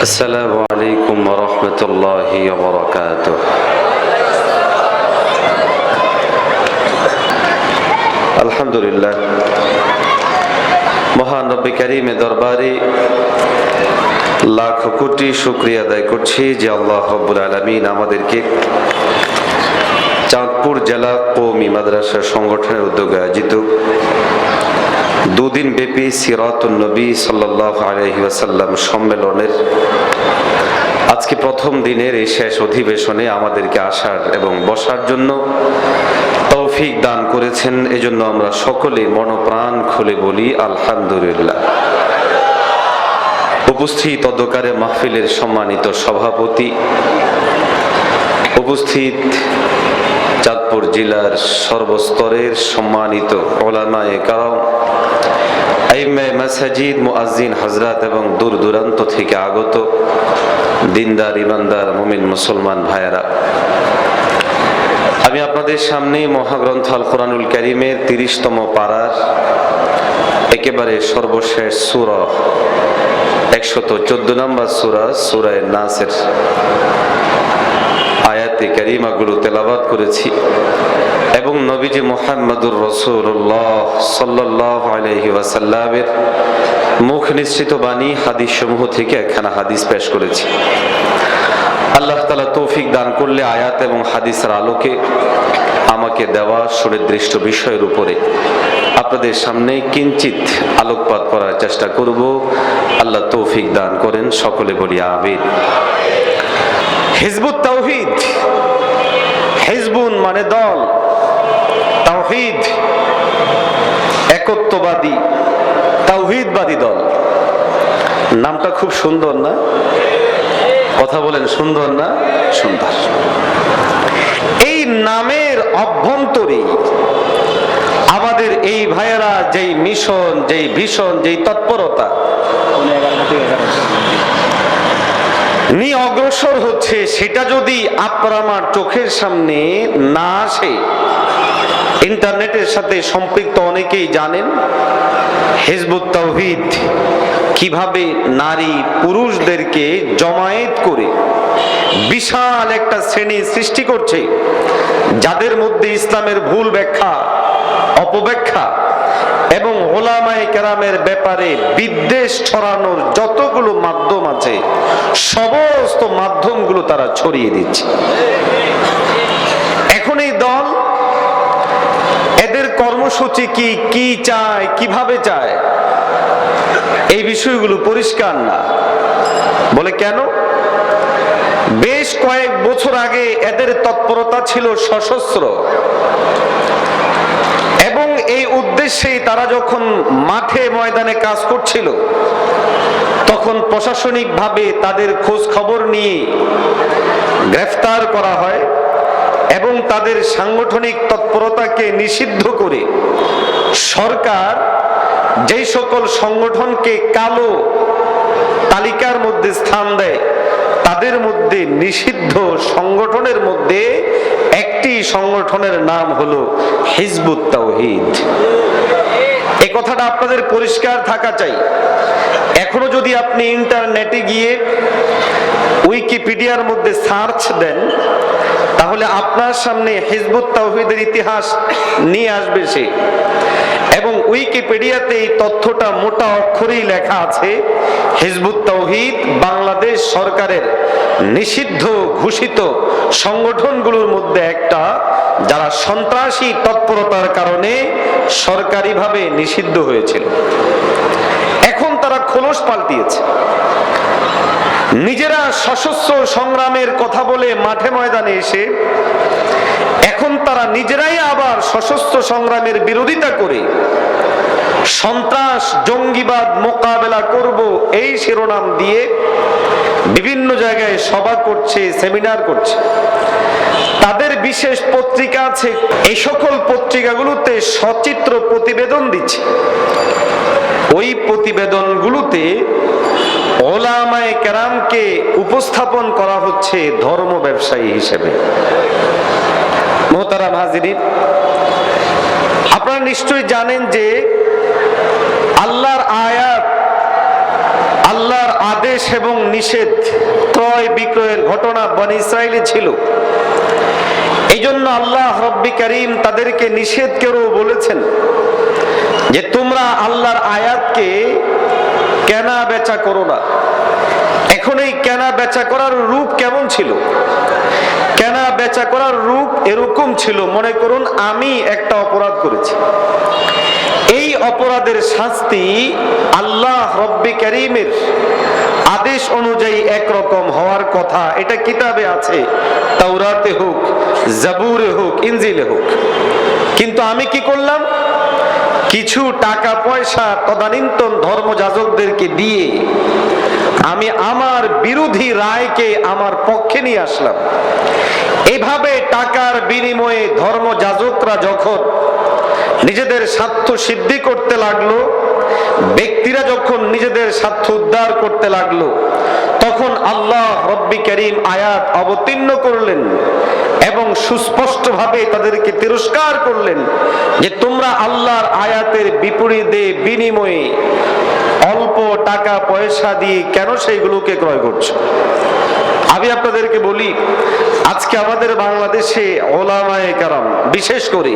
আসসালামু আলাইকুম ওয়া রাহমাতুল্লাহি ওয়া বারাকাতুহু। আলহামদুলিল্লাহ, মহান রব্বে কারীমের দরবারে লাখ কোটি শুকরিয়া আদায় করছি যে আল্লাহ রাব্বুল আলামিন আমাদেরকে চাঁদপুর জেলা কওমি মাদ্রাসা সংগঠনের উদ্যোগে আয়োজিত দুদিন ব্যাপী সিরাতুন নবী সাল্লাল্লাহু আলাইহি ওয়াসাল্লাম সম্মেলনের আজকে প্রথম দিনের এই শেষ অধিবেশনে আমাদেরকে আসার এবং বসার জন্য তৌফিক দান করেছেন। এজন্য আমরা সকলে মনপ্রাণ খুলে বলি আলহামদুলিল্লাহ। উপস্থিত অধ্যকারে মাহফিলের সম্মানিত সভাপতি, উপস্থিত চাঁদপুর জেলার সর্বস্তরের সম্মানিত উলামায়ে কেরাম, আইম্মায়ে মাসাজিদ, মুয়াজ্জিন হযরত এবং দূর দূরান্ত থেকে আগত দিনদার ইমানদার মুমিন মুসলমান ভাইয়েরা, আমি আপনাদের সামনে মহাগ্রন্থ আল কোরআনুল কারীমের ৩০তম পারার একেবারে সর্বশেষ সূরা ১১৪ নম্বর সূরা নাসের আয়াতে কারিমাগুলো তেলাওয়াত করেছি এবং নবীজি মুহাম্মদুর রাসূলুল্লাহ সাল্লাল্লাহু আলাইহি ওয়াসাল্লামের মুখ নিঃসৃত বাণী হাদিস সমূহ থেকে একখানা হাদিস পেশ করেছি। আল্লাহ তাআলা তৌফিক দান করলে আয়াত এবং হাদিসের আলোকে আমাকে দেওয়া সুনির্দিষ্ট বিষয়ের উপরে আপনাদের সামনে কিঞ্চিত আলোকপাত করার চেষ্টা করব। আল্লাহ তৌফিক দান করেন, সকলে বলি আমিন। হিজবুত তাওহীদ, হিজবুন মানে দল, তাওহীদ একত্ববাদী, তাওহীদবাদী দল। নামটা খুব সুন্দর না? কথা বলেন, সুন্দর না? সুন্দর। এই নামের অভ্যন্তরে আমাদের এই ভাইয়েরা যেই মিশন, যেই ভীষণ, যেই তৎপরতা নিয়ে অগ্রসর হচ্ছে, সেটা যদি আপনার আমার চোখের সামনে না আসে, ইন্টারনেটের সাথে সম্পৃক্ত অনেকেই জানেন হিজবুত তাওহীদ কিভাবে নারী পুরুষদেরকে জমায়েত করে বিশাল একটা শ্রেণী সৃষ্টি করছে, যাদের মধ্যে ইসলামের ভুল ব্যাখ্যা, অপব্যাখ্যা এবং উলামায়ে কেরামের ব্যাপারে বিদ্বেষ ছড়ানোর যতগুলো মাধ্যম আছে সমস্ত মাধ্যমগুলো তারা ছড়িয়ে দিচ্ছে। এখন এই দল, এদের কর্মসূচি কি, কি চায়, কিভাবে চায়, এই বিষয়গুলো পরিষ্কার না। বলে কেন? বেশ কয়েক বছর আগে এদের তৎপরতা ছিল সশস্ত্র এবং এই উদ্দেশ্যেই তারা যখন মাঠে ময়দানে কাজ করছিল, তখন প্রশাসনিকভাবে তাদের খোঁজ খবর নিয়ে গ্রেফতার করা হয় এবং তাদের সাংগঠনিক তৎপরতাকে নিষিদ্ধ করে সরকার যেই সকল সংগঠনকে কালো তালিকার মধ্যে স্থান দেয়, তাদের মধ্যে নিষিদ্ধ সংগঠনের মধ্যে একটি সংগঠনের নাম হলো হিজবুত তাওহীদ। এই কথাটা আপনাদের পরিষ্কার থাকা চাই। এখনো যদি আপনি ইন্টারনেটে গিয়ে উইকিপিডিয়ার মধ্যে সার্চ দেন, তাহলে আপনার সামনে হিজবুত তাওহীদের ইতিহাস নিয়ে আসবে সে, এবং উইকিপিডিয়াতে এই তথ্যটা মোটা অক্ষরেই লেখা আছে, হিজবুত তাওহীদ বাংলাদেশ সরকারের নিষিদ্ধ ঘোষিত সংগঠনগুলোর মধ্যে একটা, যারা সন্ত্রাসী তৎপরতার কারণে সরকারিভাবে নিষিদ্ধ হয়েছিল। এখন তারা খোলস পাল্টিয়েছে, নিজেরা সশস্ত্র সংগ্রামের কথা বলে মাঠে ময়দানে এসে এখন তারা নিজেরাই আবার সশস্ত্র সংগ্রামের বিরোধিতা করে সন্ত্রাস, জঙ্গিবাদ মোকাবেলা করব এই শিরোনাম দিয়ে বিভিন্ন জায়গায় সভা করছে, সেমিনার করছে। তাদের বিশেষ পত্রিকা আছে, এই সকল পত্রিকাগুলোতে সচিত্র প্রতিবেদন দিচ্ছে। ওই প্রতিবেদনগুলোতে উলামায়ে কেরামকে উপস্থাপন করা হচ্ছে ধর্ম ব্যবসায়ী হিসেবে। মোহতারাম হাজিরিন, আপনারা নিশ্চয়ই জানেন যে আল্লাহর আয়াত, আল্লাহর আদেশ আদেশ এবং নিষেধ, ক্রয় বিক্রয়ের ঘটনা বনী ইসরাইলে ছিল। এই জন্য আল্লাহ রব্বি কারীম তাদেরকে নিষেধ করেও বলেছেন যে তোমরা আল্লাহর আয়াতকে কেনা বেচা করো না। এখন এই কেনা বেচা করার রূপ কেমন ছিল? কেনা বেচা করার রূপ এরকম ছিল, মনে করুন আমি একটা অপরাধ করেছি, এই অপরাধের শাস্তি আল্লাহ রব্বি কারীমের আদেশ অনুযায়ী একরকম হওয়ার কথা, এটা কিতাবে আছে, তাওরাতে হোক, জাবুরে হোক, ইনজিলে হোক। কিন্তু আমি কি করলাম? কিছু টাকা পয়সা তদানীন্তন ধর্মযাজকদেরকে দিয়ে আমি আমার বিরোধী রায়কে আমার পক্ষে নিয়ে আসলাম। এভাবে টাকার বিনিময়ে ধর্মযাজকরা যখন নিজেদের স্বার্থ সিদ্ধি করতে লাগলো, ব্যক্তিরা যখন নিজেদের স্বার্থ উদ্ধার করতে লাগলো, তখন আল্লাহ রব্বি কারীম আয়াত অবতীর্ণ করলেন এবং সুস্পষ্টভাবে তাদেরকে তিরস্কার করলেন যে তোমরা আল্লাহর আয়াতের বিপরীতে বিনিময়ে অল্প টাকা পয়সা দিয়ে কেন সেইগুলোকে ক্রয় করছো? আমি আপনাদেরকে বলি, আজকে আমাদের বাংলাদেশে ওলামায়ে কেরাম, বিশেষ করে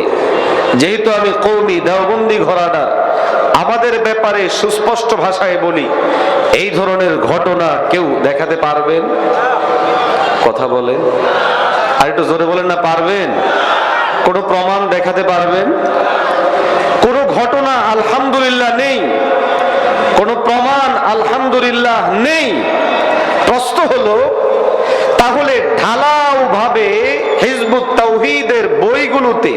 যেহেতু আমি কওমি দেওবন্দি ঘরানা, আমাদের ব্যাপারে সুস্পষ্ট ভাষায় বলি, এই ধরনের ঘটনা কেউ দেখাতে পারবেন? কথা বলেন, আর একটু জোরে বলেন না, পারবেন? কোনো প্রমাণ দেখাতে পারবেন? কোনো ঘটনা আলহামদুলিল্লাহ নেই, কোনো প্রমাণ আলহামদুলিল্লাহ নেই। প্রশ্ন হলো, তাহলে ঢালাও ভাবে হিজবুত তাওহীদের বইগুলোতে,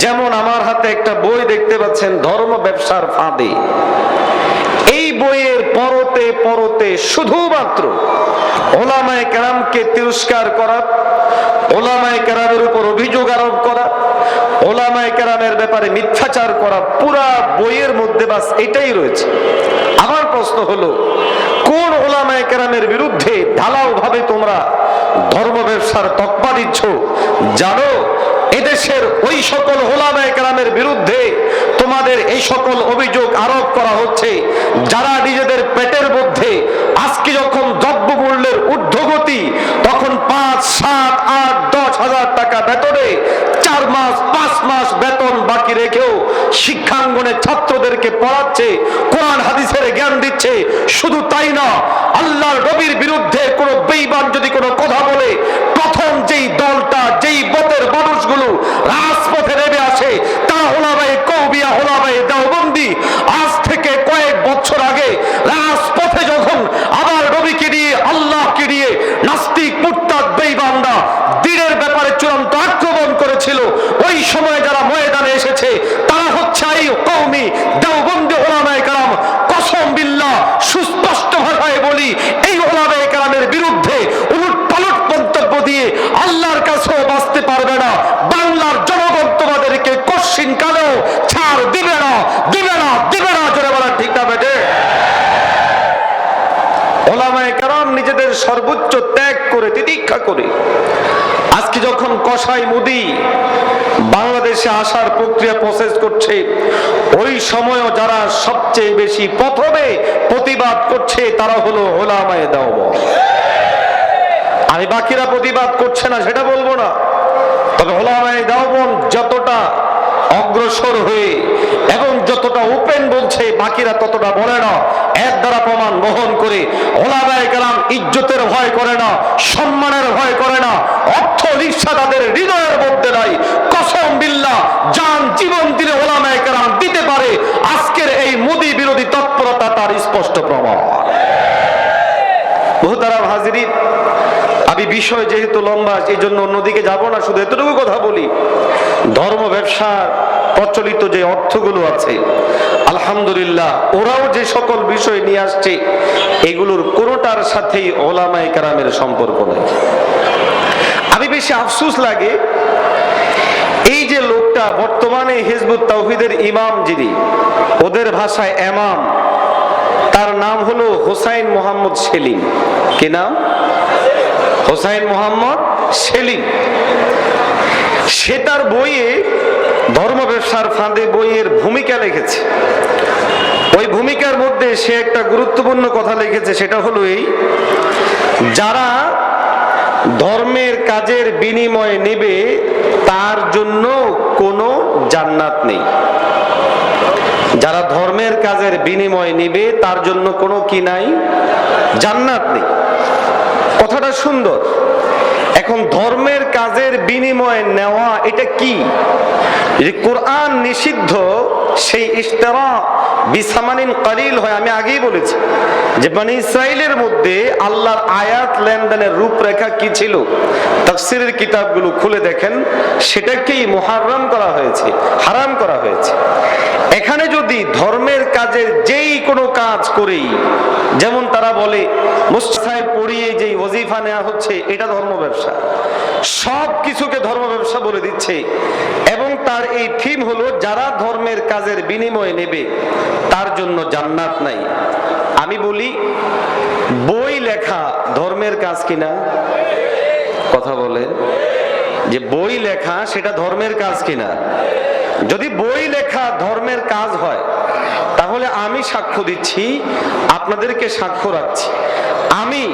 যেমন আমার হাতে একটা বই দেখতে পাচ্ছেন, ধর্ম ব্যবসার ফাঁদে, এই বইয়ের পরতে পরতে শুধুমাত্র ওলামায়ে কেরামকে তিরস্কার করা, ওলামায়ে কেরামের উপর অভিযোগ আরোপ করা, ওলামায়ে কেরামের ব্যাপারে মিথ্যাচার করা, পুরা বইয়ের মধ্যে বাস এটাই রয়েছে। আমার প্রশ্ন হলো, কোন ওলামায়ে কেরামের বিরুদ্ধে ঢালাও ভাবে তোমরা ধর্ম ব্যবসার তকমা দিচ্ছ? জানো, এদেশের ওই সকল ওলামায়ে কেরামের বিরুদ্ধে তোমাদের এই সকল অভিযোগ আরোপ করা হচ্ছে যারা নিজেদের পেটের মধ্যে আজকে যখন দ্রব্যমূল্যের ঊর্ধ্বগতি, তখন 5, 7, 8, 10 হাজার টাকা বেতনে 4 মাস 5 মাস বেতন বাকি রেখেও শিক্ষাঙ্গনে ছাত্রদেরকে পড়াচ্ছে, কোরআন হাদিসের জ্ঞান দিচ্ছে। শুধু তাই না, আল্লাহর নবীর বিরুদ্ধে কোন বেঈমান যদি কোনো কথা বলে, প্রথম যেই দলটা, যেই বতের মানুষগুলো রাজপথে নেমে আসে, তারা ওলামায়ে কওমিয়া, ওলামায়ে দেওবন্দি। আজ থেকে কয়েক বছর আগে রাজপথে যখন আবার নবীকে নিয়ে, আল্লাহকে নিয়ে নাস্তিক মুরতাদ বেঈমানরা দ্বীনের ব্যাপারে চূড়ান্ত আক্রমণ করেছিল, ওই সময় যারা ময়দানে এসেছে তারা হচ্ছে এই কওমি দেওবন্দি ওলামায়ে কেরাম। কসম বিল্লাহ, সুস্পষ্ট ভাষায় বলি, এই ওলামায়ে কেরামের বিরুদ্ধে উলটপালট মন্তব্য দিয়ে আল্লাহর কাছেও বাঁচতে পারবে না। বাংলার জনগণ তোমাদেরকে কশ্চিন কালেও ছাড় দিবে না, দিবে না, দিবে না। জোরে বলা ঠিক না বেটে? ওলামায়ে কেরাম নিজেদের সর্বোচ্চ ত্যাগ করে, তিতিক্ষা করে, আজকে যখন কসাই মুদি বাংলাদেশে আসার প্রক্রিয়া প্রসেস করছে, ওই সময়ও যারা সবচেয়ে বেশি প্রথমে প্রতিবাদ করছে তারা হলো ওলামায়ে দেওবন্দ। আমি বাকিরা প্রতিবাদ করছে না সেটা বলবো না, তবে ওলামায়ে দেওবন্দ যতটা অগ্রসর হয়ে এবং যতটা ওপেন বলছে, বাকিরা ততটা বলে না। এর দ্বারা প্রমাণ বহন করে ওলামায়ে কেরাম ইজ্জতের ভয় করে না, সম্মানের ভয় করে না, অর্থ রিকশা তাদের হৃদয়ের মধ্যে নাই। কসম বিল্লাহ, জান জীবন দিলে ওলামায়ে কেরাম দিতে পারে। আজকের এই মোদি বিরোধী তৎপরতা তার স্পষ্ট প্রমাণ। মুহতারাম হাজিরিন, আমি বিষয় যেহেতু লম্বা, এই জন্য অন্যদিকে যাব না, শুধু এতটুকু কথা বলি। ধর্ম ব্যবসার প্রচলিত যে অর্থগুলো আছে, আলহামদুলিল্লাহ, ওরাও যে সকল বিষয় নিয়ে আসছে, এগুলোর কোনোটার সাথেই ওলামায়ে কেরামের সম্পর্ক নেই। আমি বেশি আফসোস লাগে, এই যে লোকটা বর্তমানে হিজবুত তাওহীদের ইমাম, যিনি ওদের ভাষায় এমাম, তার নাম হলো হোসাইন মোহাম্মদ সেলিম। কি নাম? হোসাইন মোহাম্মদ সেলিম। সে তার বইয়ে, ধর্ম ব্যবসার ফাঁদে বইয়ের ভূমিকা লিখেছে। ওই ভূমিকার মধ্যে সে একটা গুরুত্বপূর্ণ কথা লিখেছে, সেটা হলো এই: যারা ধর্মের কাজের বিনিময়ে নেবে তার জন্য কোনো জান্নাত নেই। যারা ধর্মের কাজের বিনিময়ে নেবে তার জন্য কোনো কি নাই? জান্নাত নেই। কথাটা সুন্দর। এখন ধর্মের কাজের বিনিময়ে নেওয়া এটা কি? যে কোরআন নিষিদ্ধ সেই ইশতেরা বিসামানিন কলিল হয়। আমি আগেই বলেছি যে বনি ইসরাইলের মধ্যে আল্লাহর আয়াত লেনদেনের রূপরেখা কি ছিল, তাফসীরের কিতাবগুলো খুলে দেখেন, সেটাকেই মুহাররম করা হয়েছে, হারাম করা হয়েছে। এখানে যদি ধর্মের কাজের যেই কোনো কাজ করি, যেমন তারা বলে মুস্তাহাব পড়িয়ে যেই ওজিফা নেওয়া হচ্ছে এটা ধর্ম ব্যবসা, সব কিছুকে ধর্ম ব্যবসা বলে দিচ্ছে। এবং তার এই থিম হলো যারা ধর্মের কাজের বিনিময়ে নেবে তার জন্য জান্নাত নাই। আমি বলি, বই লেখা ধর্মের কাজ কিনা? কথা বলে যে বই লেখা সেটা ধর্মের কাজ কিনা? যদি বই লেখা ধর্মের কাজ হয় তাহলে আমি সাক্ষ্য দিচ্ছি, আপনাদেরকে সাক্ষ্য রাখছি, আমি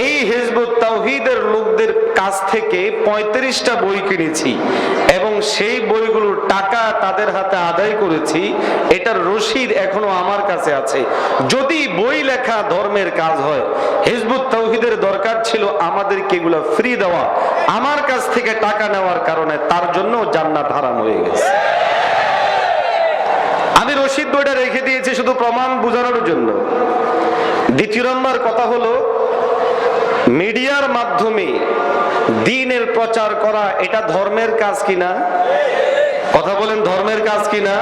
এই হিজবুত তাওহীদের লোকদের কাছ থেকে 35টা বই কিনেছি এবং সেই বইগুলোর টাকা তাদের হাতে আদায় করেছি। এটার রসিদ এখনো আমার কাছে আছে। যদি বই লেখা ধর্মের কাজ হয়, হিজবুত তাওহীদের দরকার ছিল আমাদেরকে এগুলো ফ্রি দেওয়া, আমার কাছ থেকে টাকা নেওয়ার কারণে তার জন্য জান্নাত হারাম হয়ে গেছে। আমি রসিদ বইটা রেখে দিয়েছি শুধু প্রমাণ বোঝানোর জন্য। দ্বিতীয় নম্বর কথা হলো, মিডিয়ার মাধ্যমে দ্বীনের প্রচার করা এটা ধর্মের কাজ কিনা? কথা বলেন, ধর্মের কাজ কিনা?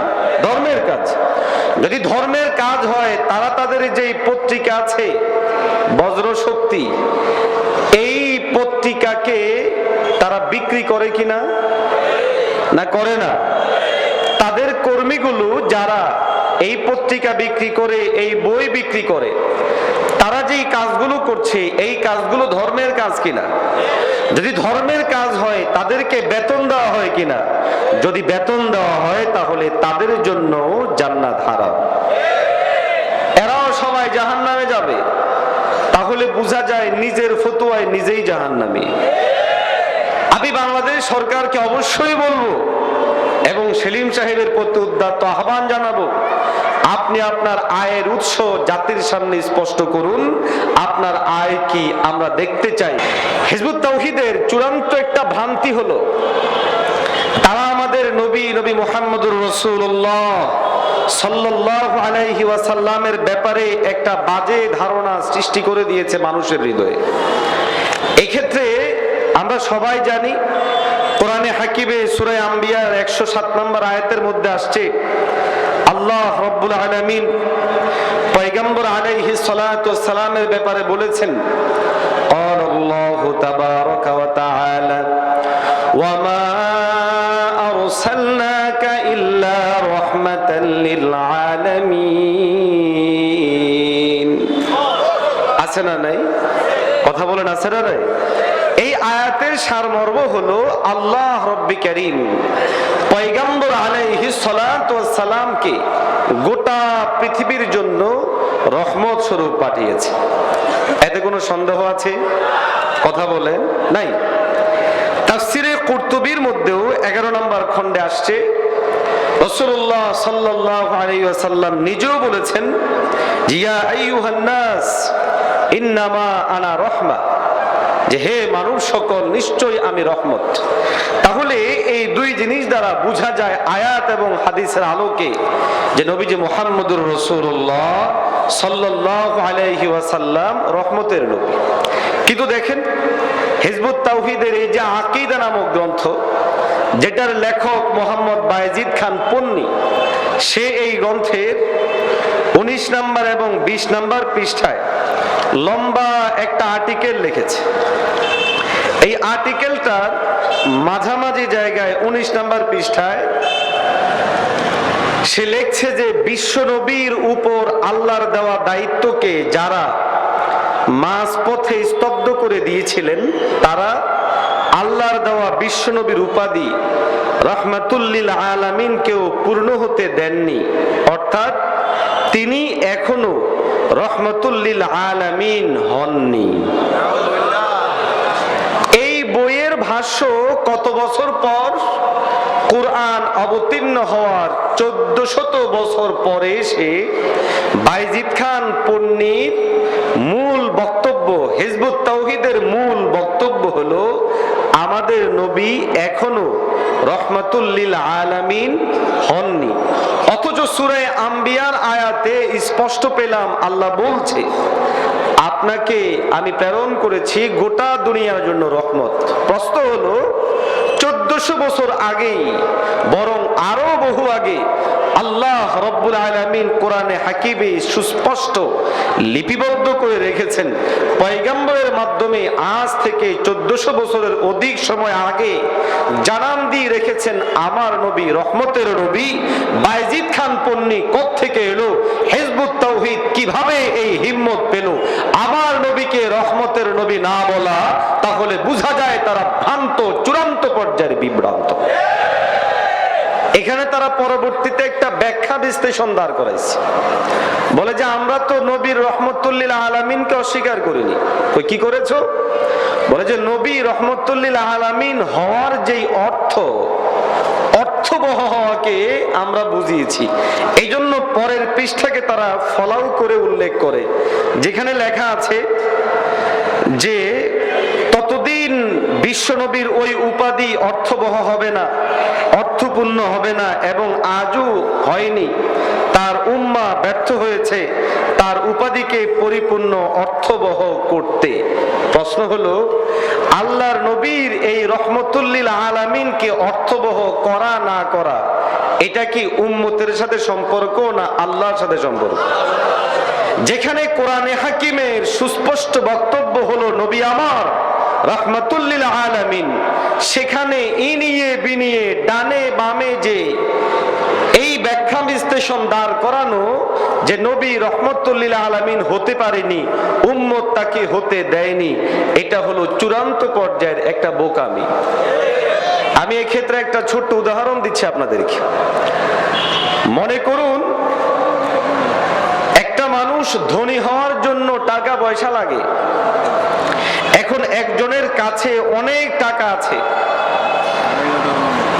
ধর্মের কাজ। যদি ধর্মের কাজ হয়, তারা তাদের যে পত্রিকা আছে বজ্রশক্তি, এই পত্রিকাকে তারা বিক্রি করে কিনা? না করে না? তাদের কর্মীগুলো যারা এই পত্রিকা বিক্রি করে, এই বই বিক্রি করে, তারা যেই কাজগুলো করছে এই কাজগুলো ধর্মের কাজ কিনা? যদি ধর্মের কাজ হয় তাদেরকে বেতন দেওয়া হয় কিনা? যদি বেতন দেওয়া হয় তাহলে তাদের জন্য জান্নাত হারাম। এরাও সবাই জাহান্নামে যাবে। তাহলে বোঝা যায় নিজের ফতোয়ায় নিজেই জাহান্নামী। আমি বাংলাদেশ সরকারকে অবশ্যই বলবো এবং সেলিম সাহেবের প্রতি উদাত্ত আহ্বান জানাবো, আপনি আপনার আয়ের উৎস জাতির সামনে স্পষ্ট করুন। আপনার আয় কি আমরা দেখতে চাই। হিজবুত তাওহীদের চূড়ান্ত একটা ভ্রান্তি হলো, তারা আমাদের নবী মুহাম্মদুর রাসূলুল্লাহ সাল্লাল্লাহু আলাইহি ওয়াসাল্লামের ব্যাপারে একটা বাজে ধারণা সৃষ্টি করে দিয়েছে মানুষের হৃদয়ে। এই ক্ষেত্রে আমরা সবাই জানি, কোরআনে হাকিমে সূরা আম্বিয়ার 107 নম্বর আয়াতের মধ্যে আসছে, আল্লাহ রাব্বুল আলামিন পয়গম্বর আলাইহিস সালাতু ওয়াস সালামের ব্যাপারে বলেছেন, ক্বালাল্লাহু তাবারাকা ওয়া তাআলা ওয়া মা আরসালনাকা ইল্লা রাহমাতাল লিল আলামিন। আছে না নাই? কথা বলেন, আছে না নাই? এই আয়াতের সারমর্ম হলো, আল্লাহ রব্বি কারীম পয়গম্বর আলাইহিস সালাতু ওয়াস সালামকে গোটা পৃথিবীর জন্য রহমত স্বরূপ পাঠিয়েছে। এতে কোনো সন্দেহ আছে? কথা বলেন নাই? তাফসীরে কুরতুবীর মধ্যেও 11 নম্বর খণ্ডে আসছে, রাসূলুল্লাহ সাল্লাল্লাহু আলাইহি ওয়াসাল্লাম নিজেও বলেছেন, ইয়া আইয়ুহান নাস ইন্নামা আনা রাহমা, যে হে মানুষ সকল, নিশ্চয়ই আমি রহমত। তাহলে এই দুই জিনিস দ্বারা বোঝা যায় আয়াত এবং হাদিসের আলোকে যে নবীজি মুহাম্মদুর রাসূলুল্লাহ সাল্লাল্লাহু আলাইহি ওয়াসাল্লাম রহমতের নবী। কিন্তু দেখেন, হিজবুত তাওহীদের এই যে আকীদা নামক গ্রন্থ, যেটার লেখক মোহাম্মদ বায়েজিদ খান পন্নী, সে এই গ্রন্থের 19 নম্বর এবং 20 নম্বর পৃষ্ঠায় লম্বা একটা আর্টিকেল লিখেছে। এই আর্টিকেলটার মাঝামাঝি জায়গায় 19 নম্বর পৃষ্ঠায় সে লিখছে যে বিশ্ব নবীর উপর আল্লাহর দেওয়া দায়িত্বকে যারা মাঝপথে স্তব্ধ করে দিয়েছিলেন, তারা আল্লাহর দেওয়া বিশ্ব নবীর উপাধি রাহমাতুল লিল আলামিনকেও পূর্ণ হতে দেননি। অর্থাৎ তিনি এখনো রহমতুল লিল আলামিন হননি। এই বইয়ের ভাষ্য কত বছর পর? কোরআন অবতীর্ণ হওয়ার 1400 বছর পরে এসে বাইজিদ খান পন্নীর মূল বক্তব্য, হিজবুত তাওহীদের মূল বক্তব্য হলো আমাদের নবী এখনো রহমাতুল লিল আলামিন হননি। অথচ সূরা আম্বিয়ার আয়াতে স্পষ্ট পেলাম আল্লাহ বলছে আপনাকে আমি প্রেরণ করেছি গোটা দুনিয়ার জন্য রহমত। প্রশ্ন হলো 1400 বছর আগেই, বরং আরো বহু আগে আল্লাহ রব্বুল আলামিন কোরআনে হাকিমে সুস্পষ্ট লিপিবদ্ধ করে রেখেছেন। পয়গম্বরের মাধ্যমে আজ থেকে 1400 বছরের অধিক সময় আগে জানান দিয়ে রেখেছেন আমার নবী রহমতের নবী। বাইজিদ খান পন্নী কোত্থেকে এলো, হিজবুত তাওহীদ কিভাবে এই হিম্মত পেল আমার নবীকে রহমতের নবী না বলা? তাহলে বোঝা যায় তারা ভ্রান্ত, চূড়ান্ত পর্যায়ের বিভ্রান্ত। এখানে তারা পরবর্তীতে একটা ব্যাখ্যা বিশ্লেষণ দাঁড় করাইছে, বলে যে আমরা তো নবীর রহমতুল লিল আলামিনকে অস্বীকার করিনি। কই কি করেছো? বলে যে নবী রহমতুল লিল আলামিন হওয়ার যেই অর্থবহ হওয়াকে আমরা বুঝিয়েছি। এই জন্য পরের পৃষ্ঠাকে তারা ফলাও করে উল্লেখ করে, যেখানে লেখা আছে যে ততদিন বিশ্বনবীর ওই উপাধি অর্থবহ হবে না, অর্থপূর্ণ হবে না, এবং আজও হয়নি। তার উম্মাহ ব্যর্থ হয়েছে তার উপাধিকে পরিপূর্ণ অর্থবহ করতে। প্রশ্ন হলো আল্লাহর নবীর এই রহমতুল লিল আলামিনকে অর্থবহ করা না করা, এটা কি উম্মতের সাথে সম্পর্ক না আল্লাহর সাথে সম্পর্ক? যেখানে কোরআনে হাকিমের সুস্পষ্ট বক্তব্য হলো নবী আমার রহমতুল লিল আলামিন, সেখানে ইনিয়ে বিনিয়ে ডানে বামে যে এই ব্যাখ্যা বিশ্লেষণ দাঁড় করানো যে নবী রহমতুল লিল আলামিন হতে পারেনি, উম্মত তাকে হতে দেয়নি, এটা হলো চূড়ান্ত পর্যায়ের একটা বোকামি। আমি এক্ষেত্রে একটা ছোট্ট উদাহরণ দিচ্ছি আপনাদেরকে। মনে করুন একটা মানুষ ধনী হওয়ার জন্য টাকা পয়সা লাগে। এখন একজনের কাছে অনেক টাকা আছে,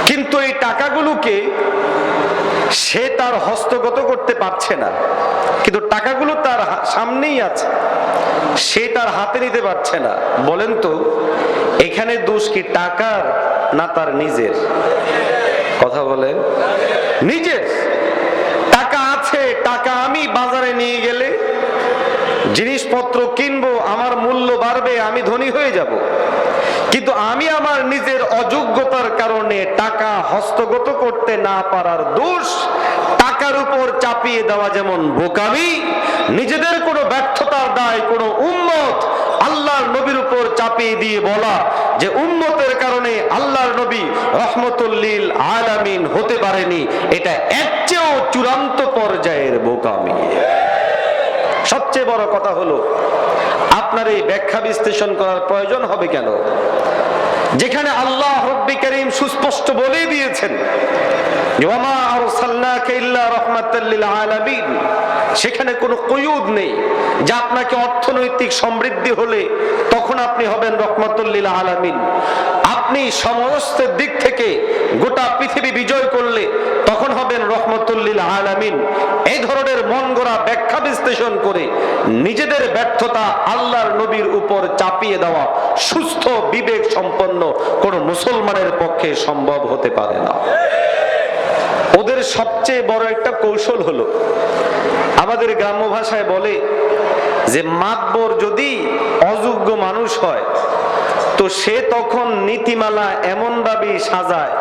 কিন্তু এই টাকাগুলোকে সে তার হস্তগত করতে পারছে না, কিন্তু টাকাগুলো তার সামনেই আছে, সে তার হাতে নিতে পারছে না। বলেন তো এখানে দোষ কি টাকার না তার নিজের? কথা বলেন। নিজের টাকা আছে, টাকা আমি বাজারে নিয়ে গেলে জিনিসপত্র কিনবো, আমার মূল্য বাড়বে, আমি ধনী হয়ে যাব। কিন্তু আমি আমার নিজের অযোগ্যতার কারণে টাকা হস্তগত করতে না পারার দোষ টাকার উপর চাপিয়ে দেওয়া যেমন বোকামি, নিজেদের কোনো ব্যর্থতার দায় কোনো উম্মত আল্লাহর নবীর উপর চাপিয়ে দিয়ে বলা যে উম্মতের কারণে আল্লাহর নবী রহমতুল লিল আলামিন হতে পারেনি, এটা এর চেয়েও চূড়ান্ত পর্যায়ের বোকামি। সবচেয়ে বড় কথা হলো আপনার এই ব্যাখ্যা বিশ্লেষণ করার প্রয়োজন হবে কেন? যেখানে আল্লাহ রব্বি কারীম সুস্পষ্ট বলে দিয়েছেন ওয়ামা আরসালনাকা ইল্লা রাহমাতাল লিল আলামিন, সেখানে কোনো কয়ুদ নেই যে আপনাকে অর্থনৈতিক সমৃদ্ধি হলে তখন আপনি হবেন রহমাতুল লিল আলামিন, আপনি সমস্ত দিক থেকে গোটা পৃথিবী বিজয় করলে তখন হবেন রহমাতুল লিল আলামিন। এই ধরনের মন গড়া ব্যাখ্যা বিশ্লেষণ করে নিজেদের ব্যর্থতা আল্লাহর নবীর উপর চাপিয়ে দেওয়া সুস্থ বিবেক সম্পন্ন কোন মুসলমানের পক্ষে সম্ভব হতে পারে না। ওদের সবচেয়ে বড় একটা কৌশল হলো, আমাদের গ্রাম্য ভাষায় বলে যে মাতবর যদি অযোগ্য মানুষ হয় তো সে তখন নীতিমালা এমন ভাবে সাজায়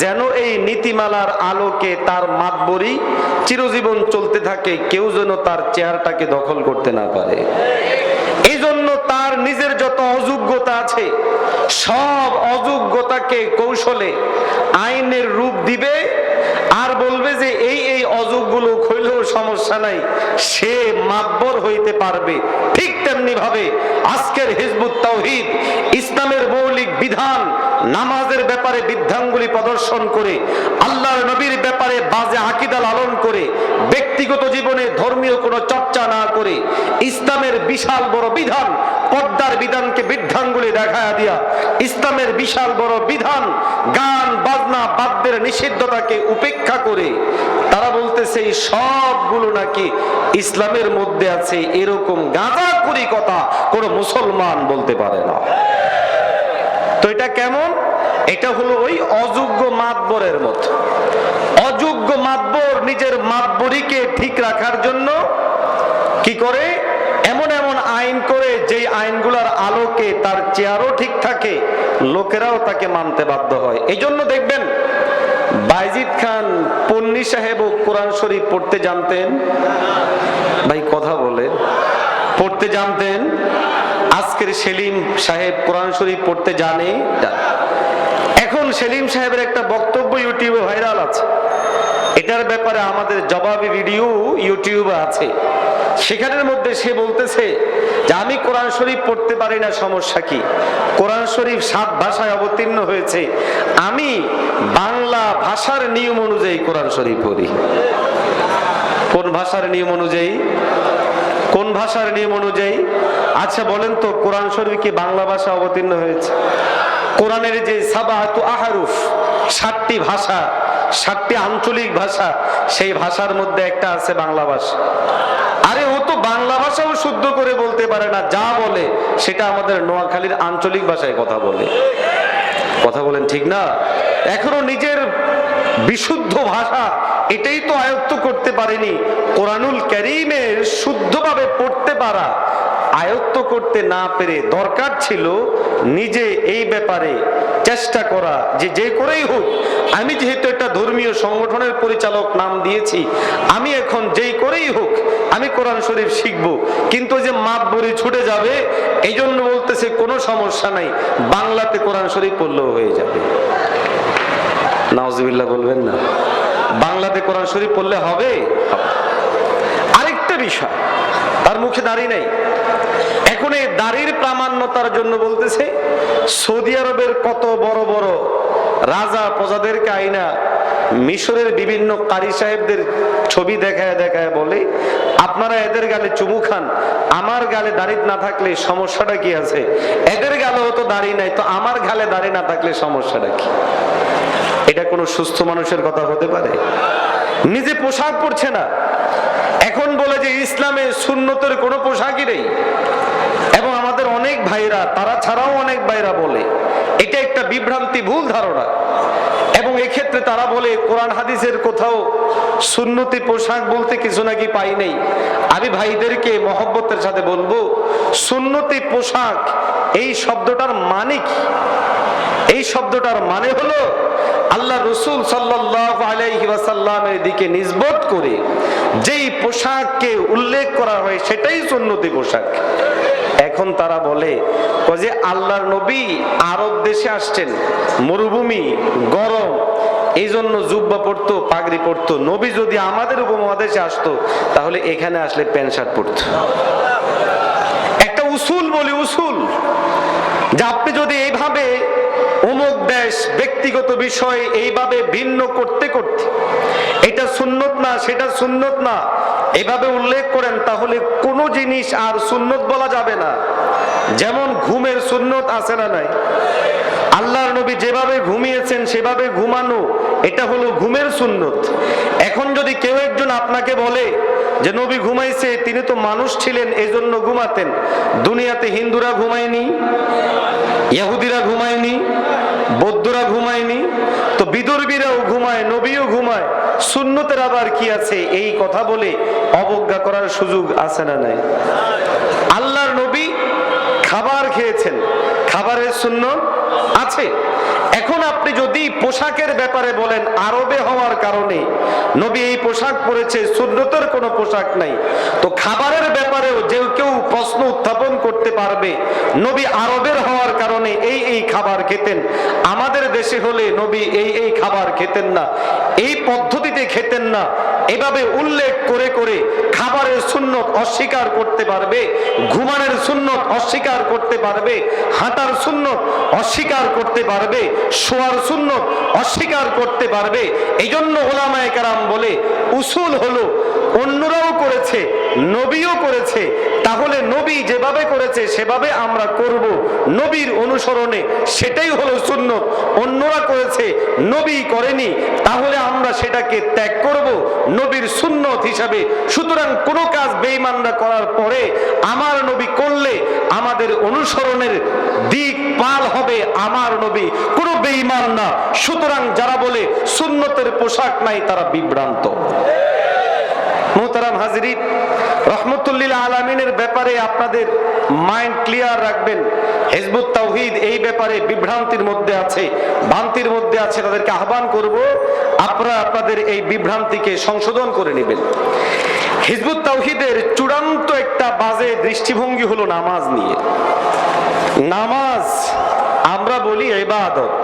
যেন এই নীতিমালার আলোকে তার মাতবরি চিরজীবন চলতে থাকে, কেউ যেন তার চেয়ারটাকে দখল করতে না পারে। এই জন্য তার নিজের যত অযোগ্যতা আছে সব অযোগ্যতাকে কৌশলে আইনের রূপ দিবে আর বলবে বলবে যে এই এই অযোগগুলো হইলেও সমস্যা নাই, সে মাতবর হইতে পারবে। ঠিক তেমনি ভাবে আজকের হিজবুত তাওহীদ ইসলামের মৌলিক বিধান নামাজের ব্যাপারে বৃদ্ধাঙ্গুলি প্রদর্শন করে, আল্লাহর নবীর ব্যাপারে বাজে আকীদা লালন করে, ব্যক্তিগত জীবনে ধর্মীয় কোনো চর্চা না করে, ইসলামের বিশাল বড় বিধান পর্দার বিধানকে বৃদ্ধাঙ্গুলি দেখায়া দিয়া, ইসলামের বিশাল বড় বিধান গান বাজনা বাদ্যের নিষিদ্ধতাকে উপেক্ষা করে তারা বলতেছে এই সবগুলো নাকি ইসলামের মধ্যে আছে। এরকম গাঁজাখুরি কথা কোন মুসলমান বলতে পারে না। তো এটা কেমন? এটা হলো ওই অযোগ্য মাতবরের মতো। অযোগ্য মাতবর নিজের মাতবরিকে ঠিক রাখার জন্য কি করে? এমন এমন আইন করে যে আইনগুলোর আলোকে তার চেয়ারও ঠিক থাকে, লোকেরাও তাকে মানতে বাধ্য হয়। এই জন্য দেখবেন বাইজিদ খান পন্নী সাহেবও কোরআন শরীফ পড়তে জানতেন। ভাই কথা বলেন, পড়তে জানতেন। আজকের সেলিম সাহেব কোরআন শরীফ পড়তে জানে। এখন সেলিম সাহেবের একটা বক্তব্য ইউটিউবে ভাইরাল আছে, এটার ব্যাপারে আমাদের জবাবি ভিডিও ইউটিউবে আছে। সেখানের মধ্যে সে বলতেছে যে আমি কোরআন শরীফ পড়তে পারি না, সমস্যা কি? কোরআন শরীফ 7 ভাষায় অবতীর্ণ হয়েছে, আমি বাংলা ভাষার নিয়ম অনুযায়ী কোরআন শরীফ পড়ি। কোন ভাষার নিয়ম অনুযায়ী? কোন ভাষার নিয়ম অনুযায়ী? আচ্ছা বলেন তো, কোরআন শরীফ কি বাংলা ভাষা অবতীর্ণ হয়েছে? কোরআনের যে সাবাহাতু আহরুফ, 7টি ভাষা, 7টি আঞ্চলিক ভাষা, সেই ভাষার মধ্যে একটা আছে বাংলা ভাষা। আরে ও তো বাংলা ভাষাও শুদ্ধ করে বলতে পারে না, যা বলে সেটা আমাদের নোয়াখালীর আঞ্চলিক ভাষায় কথা বলে। কথা বলেন ঠিক না? এখনো নিজের বিশুদ্ধ ভাষা এটাই তো আয়ত্ত করতে পারেনি। কোরআনুল কারীমের শুদ্ধভাবে পড়তে পারা, আয়ত্ত করতে না পেরে দরকার ছিল নিজে এই ব্যাপারে চেষ্টা করা, যে যে করেই হোক আমি যেহেতু একটা ধর্মীয় সংগঠনের পরিচালক নাম দিয়েছি, আমি এখন যেই করেই হোক আমি কোরআন শরীফ শিখবো। কিন্তু যে মাতবরি ছুটে যাবে, এই জন্য বলতেছে কোনো সমস্যা নাই, বাংলাতে কোরআন শরীফ পড়লেও হয়ে যাবে। নাউজুবিল্লাহ বলবেন না? বাংলাতে কোরআন শরীফ পড়লে হবে। আরেকটা বিষয়, তার মুখে দাড়ি নাই। এখন এই দাড়ির প্রামাণ্যতার জন্য বলতেছে সৌদি আরবের কত বড় বড় রাজা প্রজাদেরকে আইনা মিশরের বিভিন্ন কারি সাহেবদের ছবি দেখায় দেখায় বলে আপনারা এদের গালে চুমু খান, আমার গালে দাড়ি না থাকলে সমস্যাটা কি আছে? এদের গালেও তো দাড়ি নাই, তো আমার গালে দাড়ি না থাকলে সমস্যাটা কি? এটা কোনো সুস্থ মানুষের কথা হতে পারে? নিজে পোশাক পরছে না, এখন বলে যে ইসলামে সুন্নতের কোনো পোশাকই নেই। এবং আমাদের অনেক ভাইরা, তারা ছাড়াও অনেক ভাইরা বলে এটা একটা বিভ্রান্তি, ভুল ধারণা। এবং এক্ষেত্রে তারা বলে কোরআন হাদিসের কোথাও সুন্নতি পোশাক বলতে কিছু নাকি পাই নেই। আমি ভাইদেরকে মহব্বতের সাথে বলবো, সুন্নতি পোশাক এই শব্দটার মানে কি? এই শব্দটার মানে হলো আল্লাহ রসুল সাল্লাল্লাহু আলাইহি ওয়াসাল্লামের দিকে নিসবত করে যেই পোশাককে উল্লেখ করা হয় সেটাই সুন্নতি পোশাক। এখন তারা বলে যে আল্লাহর নবী আরব দেশে আসছেন, মরুভূমি, গরম, এই জন্য জুব্বা পড়তো, পাগড়ি পড়তো। নবী যদি আমাদের উপমহাদেশে আসতো তাহলে এখানে আসলে প্যান্ট শার্ট পরতো। একটা উসুল বলি, উসুল, যে আপনি যদি এইভাবে অমুক দেশ ব্যক্তিগত বিষয় এইভাবে ভিন্ন করতে করতে এটা সুন্নত না সেটা সুন্নত না এভাবে উল্লেখ করেন, তাহলে কোনো জিনিস আর সুন্নত বলা যাবে না। যেমন ঘুমের সুন্নত আছে না নাই? আল্লাহর নবী যেভাবে ঘুমিয়েছেন সেভাবে ঘুমানো, এটা হলো ঘুমের সুন্নত। এখন যদি কেউ একজন আপনাকে বলে যে নবী ঘুমাইছে, তিনি তো মানুষ ছিলেন এজন্য ঘুমাতেন। দুনিয়াতে হিন্দুরা ঘুমায়নি, ইহুদিরা ঘুমায়নি, বৌদ্ধরা ঘুমায়নি, তো বিদর্ভীরাও ঘুমায়, নবীও ঘুমায়, সুন্নতের আবার কি আছে? এই কথা বলে অবজ্ঞা করার সুযোগ আছে না নাই? আল্লাহর নবী খাবার খেয়েছেন, খাবারের সুন্নত আছে। এখন আপনি যদি পোশাকের ব্যাপারে বলেন আরবে হওয়ার কারণে নবী এই পোশাক পরেছে, সুন্নতের কোনো পোশাক নাই, তো খাবারের ব্যাপারেও যে কেউ প্রশ্ন উত্থাপন করতে পারবে নবী আরবের হওয়ার কারণে এই এই খাবার খেতেন, আমাদের দেশে হলে নবী এই এই খাবার খেতেন না। এই পদ্ধতিতে খেতেন না। এভাবে উল্লেখ করে করে খাবারের সুন্নত অস্বীকার করতে পারবে, ঘুমানোর সুন্নত অস্বীকার করতে পারবে, হাঁটার সুন্নত অস্বীকার করতে পারবে, শোয়ার সুন্নত অস্বীকার করতে পারবে। এই জন্য ওলামায়ে কেরাম বলে উসুল হলো অন্যরাও করেছে, নবীও করেছে, তাহলে নবী যেভাবে করেছে সেভাবে আমরা করব, নবীর অনুসরণে, সেটাই হলো সুন্নত। অন্যরা করেছে, নবী করেনি, তাহলে আমরা সেটাকে ত্যাগ করব নবীর সুন্নত হিসাবে। সুতরাং কোনো কাজ বেঈমানরা করার পরে আমার নবী করলে আমাদের অনুসরণের দিক পাল হবে আমার নবী, কোনো বেঈমান না। সুতরাং যারা বলে সুন্নতের পোশাক নাই তারা বিভ্রান্ত। মুহতারাম হাজিরিন, রহমতুল্লিল আলামিনের ব্যাপারে আপনাদের মাইন্ড ক্লিয়ার রাখবেন। হিজবুত তাওহীদ এই ব্যাপারে বিভ্রান্তির মধ্যে আছে, ভ্রান্তির মধ্যে আছে। তাদেরকে আহ্বান করব আপনারা আপনাদের এই বিভ্রান্তিকে সংশোধন করে নেবেন। হিজবুত তাওহীদের চূড়ান্ত একটা বাজে দৃষ্টিভঙ্গি হলো নামাজ নিয়ে। নামাজ আমরা বলি ইবাদত,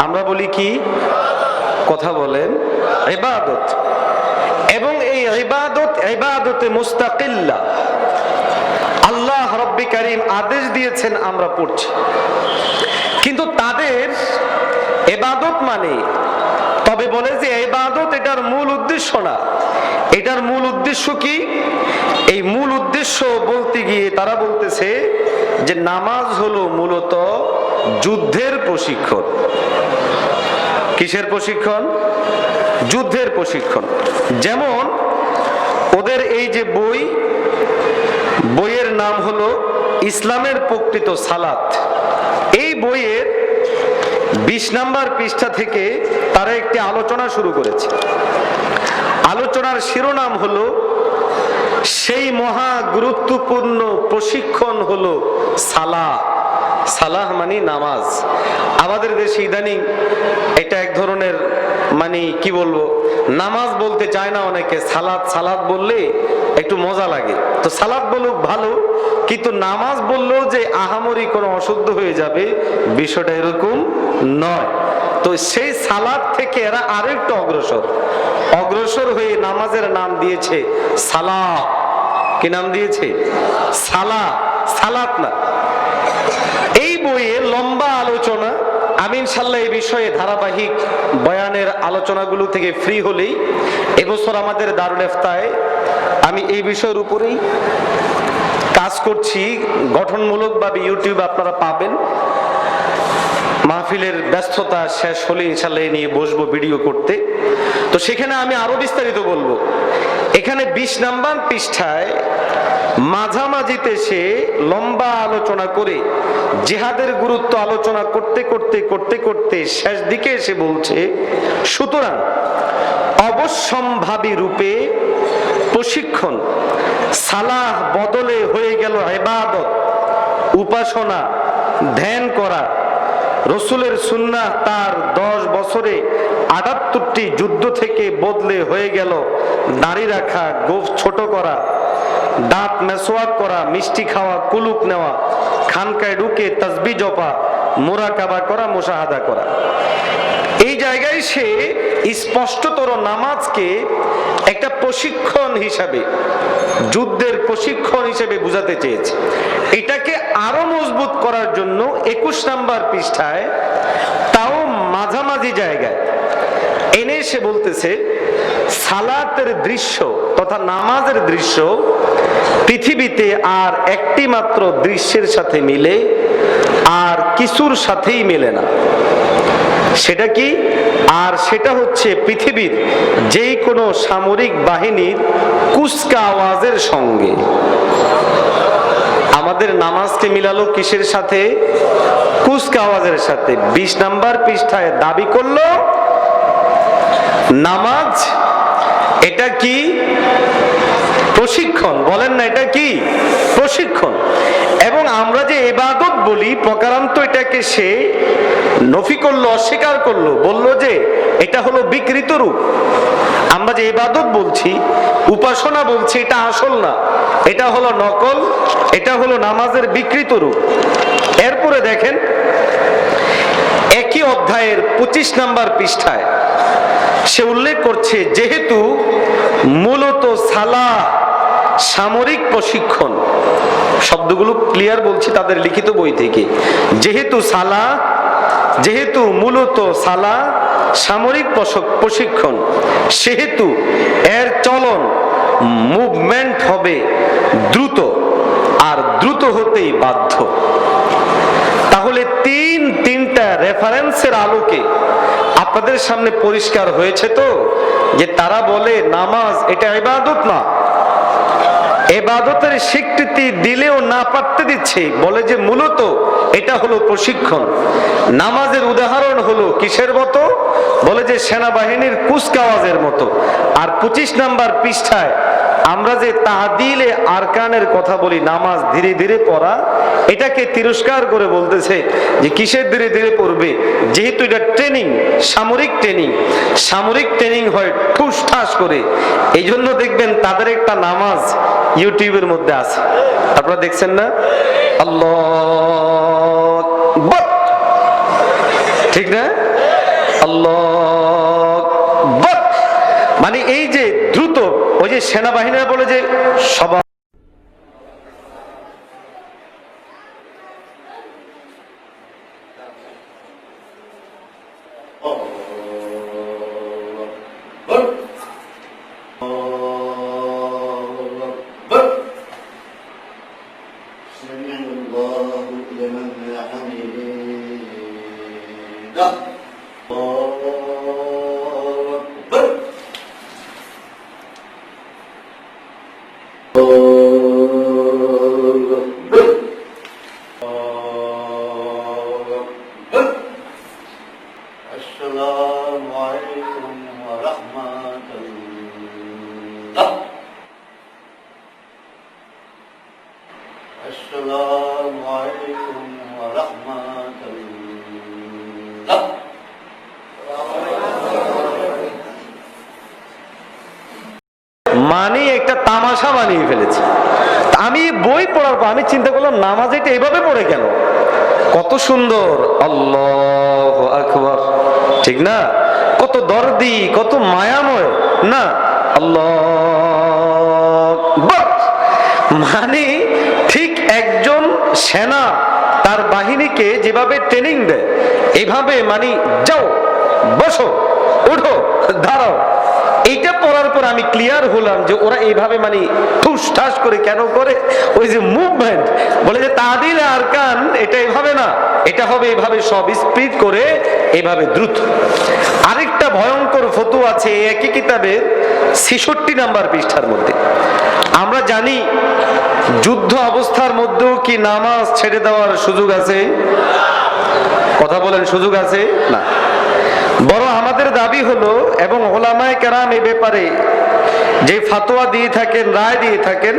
আমরা বলি কি? কথা বলেন, ইবাদত। এবং এই ইবাদত ইবাদতে মুস্তাকিল্লা, আল্লাহ রব্বি কারীম আদেশ দিয়েছেন আমরা পড়ছি। কিন্তু তাদের ইবাদত মানে, তবে বলে যে ইবাদত এটার মূল উদ্দেশ্য না। এটার মূল উদ্দেশ্য কি? এই মূল উদ্দেশ্য বলতে গিয়ে তারা বলতেছে যে নামাজ হলো মূলত যুদ্ধের প্রশিক্ষণ। কিসের প্রশিক্ষণ? যুদ্ধের প্রশিক্ষণ। যেমন ওদের এই যে বইয়ের নাম হলো ইসলামের প্রকৃত সালাত। এই বইয়ের 20 নম্বর পৃষ্ঠা থেকে তারা একটি আলোচনা শুরু করেছে। আলোচনার শিরোনাম হলো সেই মহা গুরুত্বপূর্ণ প্রশিক্ষণ হলো সালাহ। সালাহ মানে নামাজ। আমাদের দেশে ইদানিং এটা এক ধরনের মানে কি বলবো, নামাজ বলতে চায় না অনেকে, সালাত সালাত বললে একটু মজা লাগে। তো সালাত বলুক ভালো, কিন্তু নামাজ বললেও যে আহামরি কোনো অশুদ্ধ হয়ে যাবে বিষয়টা এরকম নয়। তো সেই সালাত থেকে এরা আরেকটু অগ্রসর হয়ে নামাজের নাম দিয়েছে সালাহ। কি নাম দিয়েছে? সালাহ, সালাত না। এই বইয়ে লম্বা আলোচনা। আমি ইনশাআল্লাহ এই বিষয়ে ধারাবাহিক বয়ানের আলোচনাগুলো থেকে ফ্রি হলেই এবছর আমাদের দারুল ইফতায় আমি এই বিষয়ের উপরেই কাজ করছি গঠনমূলকভাবে। ইউটিউবে আপনারা পাবেন। মাহফিলের ব্যস্ততা শেষ হলে ইনশাআল্লাহ নিয়ে বসবো ভিডিও করতে। তো সেখানে আমি আরো বিস্তারিত বলবো। এখানে 20 নম্বর পৃষ্ঠায় মাঝামাঝিতে সে লম্বা আলোচনা করে জিহাদের গুরুত্ব আলোচনা করতে করতে করতে করতে শেষ দিকে এসে বলছে, সুতরাং অবশ্যম্ভাবী রূপে প্রশিক্ষণ সালাহ বদলে হয়ে গেল ইবাদত, উপাসনা, ধ্যান করা। রসুলের সুন্নাহ তার 10 বছরে 78টি যুদ্ধ থেকে বদলে হয়ে গেল দাড়ি রাখা, গোঁফ ছোট করা, দাঁত মেসওয়াক করা, মিষ্টি খাওয়া, কুলুপ নেওয়া, খানকায় ঢুকে তাসবিহ জপা, মুরাকাবা করা, মুশাহাদা করা। এই জায়গায় সে স্পষ্টতর নামাজকে একটা প্রশিক্ষণ হিসাবে, যুদ্ধের প্রশিক্ষণ হিসেবে বুঝাতে চেয়েছে। এটাকে আরো মজবুত করার জন্য 21 নম্বর পৃষ্ঠায় তাও মাঝামাঝি জায়গায় এনে সে বলতেছে, সালাতের দৃশ্য তথা নামাজের দৃশ্য পৃথিবীতে আর একটি মাত্র দৃশ্যের সাথে মিলে, আর কিছুর সাথেই মেলে না। সেটা কি? আর সেটা হচ্ছে পৃথিবীর যেই কোনো সামরিক বাহিনীর কুচকা আওয়াজের সঙ্গে। আমাদের নামাজকে মিলালো কিসের সাথে? কুচকা আওয়াজের সাথে। 20 নম্বর পৃষ্ঠায় দাবি করলো নামাজ এটা কি? প্রশিক্ষণ। বলেন না এটা কি? প্রশিক্ষণ। এবং আমরা যে ইবাদত বলি প্রকারান্ত এটাকে সে নফি করলো, অস্বীকার করলো, বলল যে এটা হলো বিকৃত রূপ। আমরা যে ইবাদত বলছি, উপাসনা বলছি, এটা আসল না, এটা হলো নকল, এটা হলো নামাজের বিকৃত রূপ। এরপরে দেখেন একই অধ্যায়ের 25 নম্বর পৃষ্ঠায় সে উল্লেখ করছে যেহেতু মূলত সালাহ সামরিক প্রশিক্ষণ, শব্দগুলো ক্লিয়ার বলছি তাদের লিখিত বই থেকে, যেহেতু মূলত সালাহ সামরিক প্রশিক্ষণ, সেহেতু এর চলন মুভমেন্ট হবে দ্রুত, আর দ্রুত হতেই বাধ্য। তাহলে তিনটা রেফারেন্সের আলোকে আপনাদের সামনে পরিষ্কার হয়েছে তো যে তারা বলে নামাজ এটা ইবাদত না, ইবাদতের স্বীকৃতি দিলেও না পারতে দিচ্ছে, বলে যে মূলত এটা হলো প্রশিক্ষণ। নামাজের উদাহরণ হলো কিসের মতো, বলে যে সেনাবাহিনীর কুচকাওয়াজের মতো। আর 25 নাম্বার পৃষ্ঠায় আমরা যে তাহদিলে আরকানের কথা বলি, নামাজ ধীরে ধীরে পড়া, এটাকে তিরস্কার করে বলতেছে যে কিসের ধীরে ধীরে পড়বে, যেহেতু এটা ট্রেনিং, সামরিক ট্রেনিং হয় ঠুস ঠাস করে। এই জন্য দেখবেন তাদের একটা নামাজ ইউটিউবের মধ্যে আছে, আপনারা দেখছেন না, আল্লাহু আকবার, ঠিক না, আল্লাহু আকবার, মানে এই যে দ্রুত, ওই যে সেনাবাহিনীরা বলে যে সবাই মানে একটা তামাশা বানিয়ে ফেলেছে। আমি বই পড়ার পর আমি চিন্তা করলাম নামাজ এটা এভাবে পড়ে কেন, কত সুন্দর, আল্লাহু আকবার, ঠিক না, কত দর্দি, কত মায়াময় না, আল্লাহু আকবার। মানে ঠিক একজন সেনা তার বাহিনীকে যেভাবে ট্রেনিং দেয়, এইভাবে মানে যাও, বসো, উঠো, দাঁড়াও, এইটা পড়ার পর আমি ক্লিয়ার হলাম যে ওরা এইভাবে মানে ঠুস ঠাস করে কেন করে, ওই যে মুভমেন্ট, বলে যে তাহদিল আরকান এটা এইভাবে না, এটা হবে এইভাবে, সব স্পিড করে এইভাবে দ্রুত। আরেকটা ভয়ঙ্কর ফতোয়া আছে একই কিতাবের 66 নাম্বার পৃষ্ঠার মধ্যে। আমরা জানি যুদ্ধ অবস্থার মধ্যেও কি নামাজ ছেড়ে দেওয়ার সুযোগ আছে? কথা বলেন, সুযোগ আছে না? বড় আমাদের দাবি হলো, এবং ওলামায়ে কেরাম এই ব্যাপারে যে ফাতোয়া দিয়ে থাকেন, রায় দিয়ে থাকেন,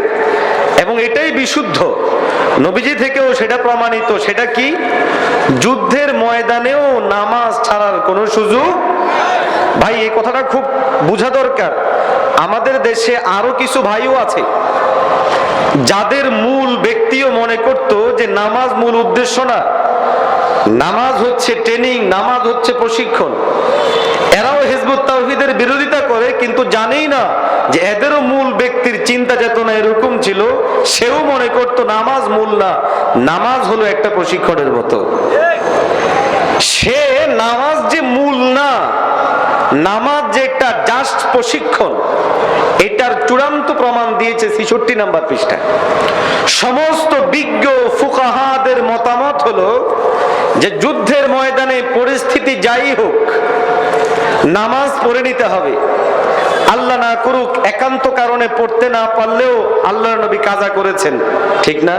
এবং এটাই বিশুদ্ধ, নবীজি থেকেও সেটা প্রমাণিত, সেটা কি, যুদ্ধের ময়দানেও নামাজ ছাড়ার কোনো সুযোগ। ভাই এই কথাটা খুব বোঝা দরকার। আমাদের দেশে আরো কিছু ভাইও আছে যাদের মূল ব্যক্তিও মনে করত যে নামাজ মূল উদ্দেশ্য না, নামাজ হচ্ছে ট্রেনিং, নামাজ হচ্ছে প্রশিক্ষণ। এরাও হিজবুত তাওহীদের বিরোধিতা করে, কিন্তু জানেই না যে এদেরও মূল ব্যক্তির চিন্তা চেতনা এরকম ছিল, সেও মনে করত নামাজ মূল না, নামাজ হলো একটা প্রশিক্ষণের মতো। সে নামাজ যে মূল না, নামাজ যে একটা জাস্ট প্রশিক্ষণ, এটার চূড়ান্ত প্রমাণ দিয়েছে 66 নাম্বার পৃষ্ঠায়। সমস্ত বিজ্ঞ ফুকাহাদের মতামত হলো যে যুদ্ধের ময়দানে পরিস্থিতি যাই হোক, নামাজ পড়ে নিতে হবে। আল্লাহ না করুক একান্ত কারণে পড়তে না পারলেও আল্লাহর নবী কাজা করেছেন, ঠিক না?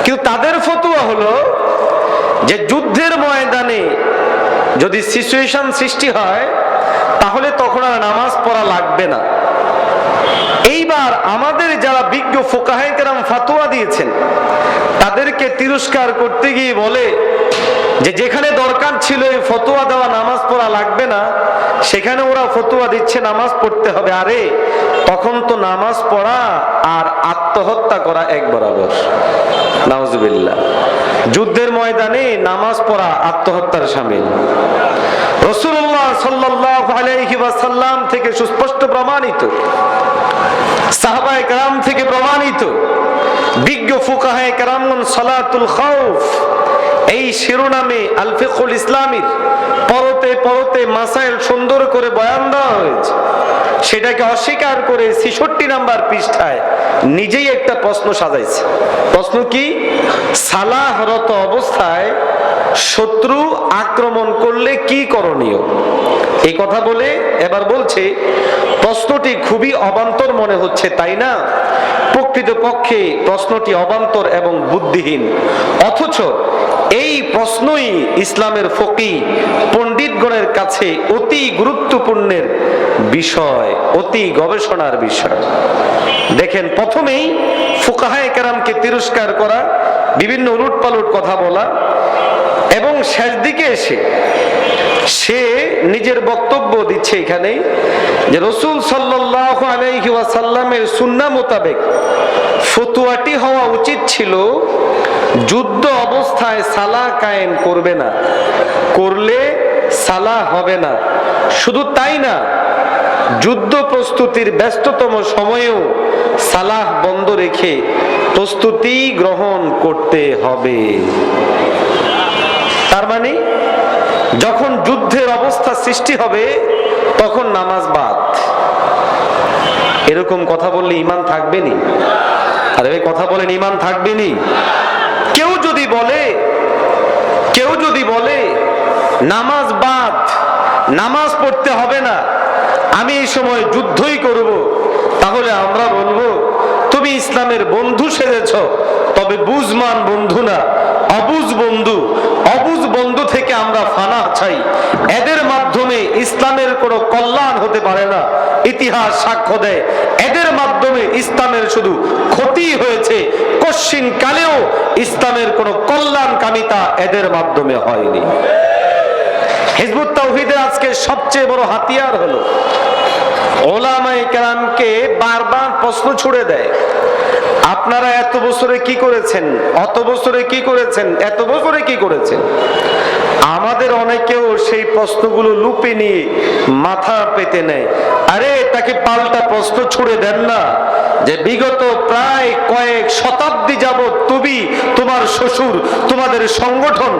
কিন্তু তাদের ফতোয়া হলো যে যুদ্ধের ময়দানে যদি সিচুয়েশন সৃষ্টি হয়, তাহলে তখন আর নামাজ পড়া লাগবে না। এইবার আমাদের যারা বিজ্ঞ ফুকাহায়ে কেরাম ফাতোয়া দিয়েছেন, তাদেরকে তিরস্কার করতে গিয়ে বলে যে যেখানে দরকার ছিল এই ফতোয়া দেওয়া নামাজ পড়া লাগবে না, সেখানে ওরা ফতোয়া দিচ্ছে নামাজ পড়তে হবে। আরে তখন তো নামাজ পড়া আর আত্মহত্যা করা এক বরাবর। নাউজুবিল্লাহ। যুদ্ধের ময়দানে নামাজ পড়া আত্মহত্যার শামিল। রাসূলুল্লাহ সাল্লাল্লাহু আলাইহি ওয়াসাল্লাম থেকে সুস্পষ্ট প্রমাণিত, সাহাবায়ে কেরাম থেকে প্রমাণিত, বিজ্ঞ ফুকাহায়ে কেরামগণ সালাতুল খাউফ এই শিরোনামে আল ফিকহুল ইসলামীর পরতে পরতে মাসাইল সুন্দর করে বয়ান দেওয়া হয়েছে। সেটাকে অস্বীকার করে ৬৬ নাম্বার পৃষ্ঠায় নিজেই একটা প্রশ্ন সাজাইছে। প্রশ্ন কি? সালাহরত অবস্থায় শত্রু আক্রমণ করলে কি করণীয়? এই কথা বলে এবার বলছে, প্রশ্নটি খুবই অবান্তর মনে হচ্ছে, তাই না? প্রকৃতপক্ষে প্রশ্নটি অবান্তর এবং বুদ্ধিহীন, অথচ এই প্রশ্নই ইসলামের ফকিহ পণ্ডিতগণের কাছে অতি গুরুত্বপূর্ণের বিষয়, অতি গবেষণার বিষয়। দেখেন, প্রথমেই ফুকাহায়ে কেরামকে তিরস্কার করা, বিভিন্ন উলটপালট কথা বলা, এবং শেষ দিকে এসে সে নিজের বক্তব্য দিচ্ছে এখানে যে রাসূল সাল্লাল্লাহু আলাইহি ওয়াসাল্লামের সুন্নাহ মোতাবেক ফতোয়াটি হওয়া উচিত ছিল যুদ্ধ অবস্থায় সালাহ কায়েম করবে না, করলে সালাহ হবে না। শুধু তাই না, যুদ্ধ প্রস্তুতির ব্যস্ততম সময়েও সালাহ বন্ধ রেখে প্রস্তুতি গ্রহণ করতে হবে। তার মানে যখন যুদ্ধের অবস্থা সৃষ্টি হবে তখন নামাজ বাদ। এরকম কথা বললে ঈমান থাকবে নি? আরে ভাই কথা বলেন, ঈমান থাকবে নি? কেউ যদি বলে নামাজ বাদ, নামাজ পড়তে হবে না, আমি এই সময় যুদ্ধই করব, তাহলে আমরা বলবো তুমি ইসলামের বন্ধু সেজেছ, তবে বুঝমান বন্ধু না, অবুঝ বন্ধু। অবুঝ বন্ধু থেকে আমরা ফানা চাই। এদের মাধ্যমে ইসলামের কোনো কল্যাণ হতে পারে না। ইতিহাস সাক্ষ্য দেয় এদের মাধ্যমে ইসলামের শুধু ক্ষতি হয়েছে, কশ্চিন কালেও ইসলামের কোনো কল্যাণকামিতা এদের মাধ্যমে হয়নি। হিজবুত তাওহীদের আজকে সবচেয়ে বড় হাতিয়ার হলো ওলামায়ে কেরামকে বারবার প্রশ্ন ছুড়ে দেয়, আপনারা এত বছরে কি করেছেন, অত বছরে কি করেছেন, এত বছরে কি করেছেন। আমাদের অনেকেও সেই প্রশ্নগুলো লুপে নিয়ে মাথা পেতে নেয়। আরে তাকে পাল্টা প্রশ্ন ছুড়ে দেন না যে বিগত প্রায় কয়েক শতাব্দী যাবৎ তুমি, তোমার শ্বশুর, তোমাদের সংগঠন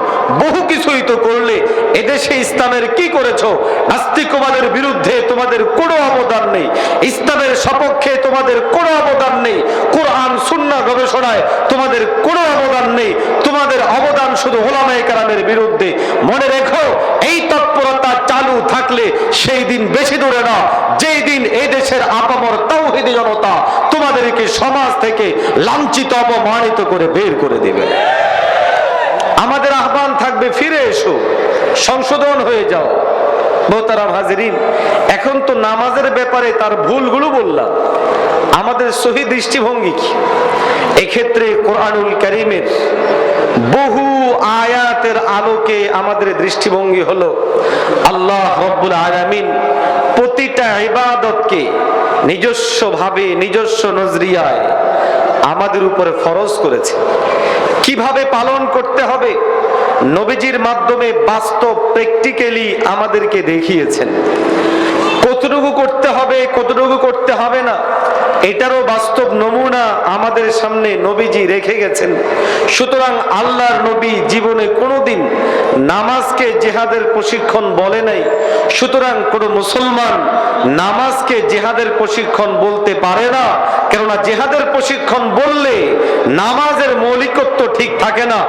বহু কিছুই তো করলে, এদেশে ইসলামের কি করেছো? নাস্তিকবাদের বিরুদ্ধে তোমাদের কোনো অবদান নেই, ইসলামের সপক্ষে তোমাদের কোনো অবদান নেই, কোরআন সুন্নাহ গবেষণায় তোমাদের কোনো অবদান নেই, তোমাদের অবদান শুধু উলামায়ে কেরামের বিরুদ্ধে। মনে রেখো, এই তৎপরতা চালু থাকলে সেই দিন বেশি দূরে না, যেই দিন এই দেশের আপামর তাওহীদি জনতা তোমাদেরকে সমাজ থেকে লাঞ্ছিত, অপমানিত করে বের করে দিবে। আমাদের আহ্বান থাকবে, ফিরে এসো, সংশোধন হয়ে যাও। মোহতারাম হাজিরিন, এখন তো নামাজের ব্যাপারে তার ভুলগুলো বললাম, আমাদের সহি দৃষ্টিভঙ্গি কি? এক্ষেত্রে কোরআনুল কারীমের বহু আয়াতের আলোকে আমাদের দৃষ্টিভঙ্গি হলো আল্লাহ রাব্বুল আলামিন প্রতিটা ইবাদতকে নিজস্ব ভাবে, নিজস্ব নজরিয়ায় আমাদের উপরে ফরজ করেছে। কিভাবে পালন করতে হবে নবীজির মাধ্যমে বাস্তব প্র্যাকটিক্যালি আমাদেরকে দেখিয়েছেন। কতটুকু করতে হবে, কতটুকু করতে হবে না, এটারও বাস্তব নমুনা আমাদের সামনে নবীজি রেখে গেছেন। সুতরাং আল্লাহর নবী জীবনে কোনোদিন নামাজকে জিহাদের প্রশিক্ষণ বলে নাই। সুতরাং কোনো মুসলমান নামাজকে জিহাদের প্রশিক্ষণ বলতে পারে না, কেননা জিহাদের প্রশিক্ষণ বললে নামাজের মৌলিকত্ব ঠিক থাকে না।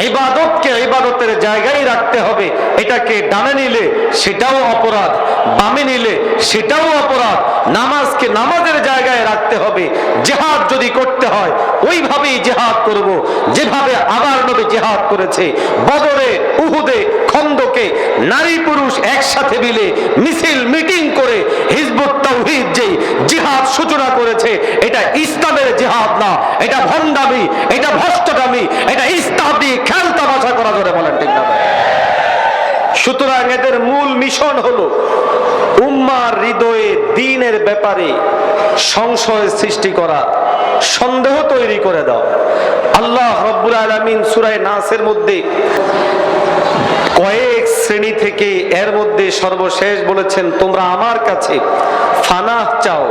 ইবাদতকে ইবাদতের জায়গায় রাখতে হবে, এটাকে ডানে নিলে সেটাও অপরাধ, বামে নিলে সেটাও অপরাধ। নামাজকে নামাজের জায়গায় রাখতে হবে। জিহাদ যদি করতে হয় ওইভাবেই জিহাদ করব যেভাবে আবার নবী জিহাদ করেছে। বদরে, উহুদে, খন্দকে নারী পুরুষ একসাথে মিলে মিছিল মিটিং করে হিজবুত তাওহীদ যে জিহাদ সূচনা করেছে, এটা ইসলামের জিহাদ না, এটা ভণ্ডামি, এটা ভ্রষ্টতামি, এটা ইসলাম দিয়ে খেলতামাশা করা যাবে, বলেন ঠিক না? সুতরাং এদের মূল মিশন হলো উম্মার হৃদয়ে দ্বীনের ব্যাপারে সংশয় সৃষ্টি করা, সন্দেহ তৈরি করে দাও। আল্লাহ রাব্বুল আলামিন সূরা নাসের মধ্যে কয়েক শ্রেণী থেকে এর মধ্যে সর্বশেষ বলেছেন, তোমরা আমার কাছে ফানাহ চাও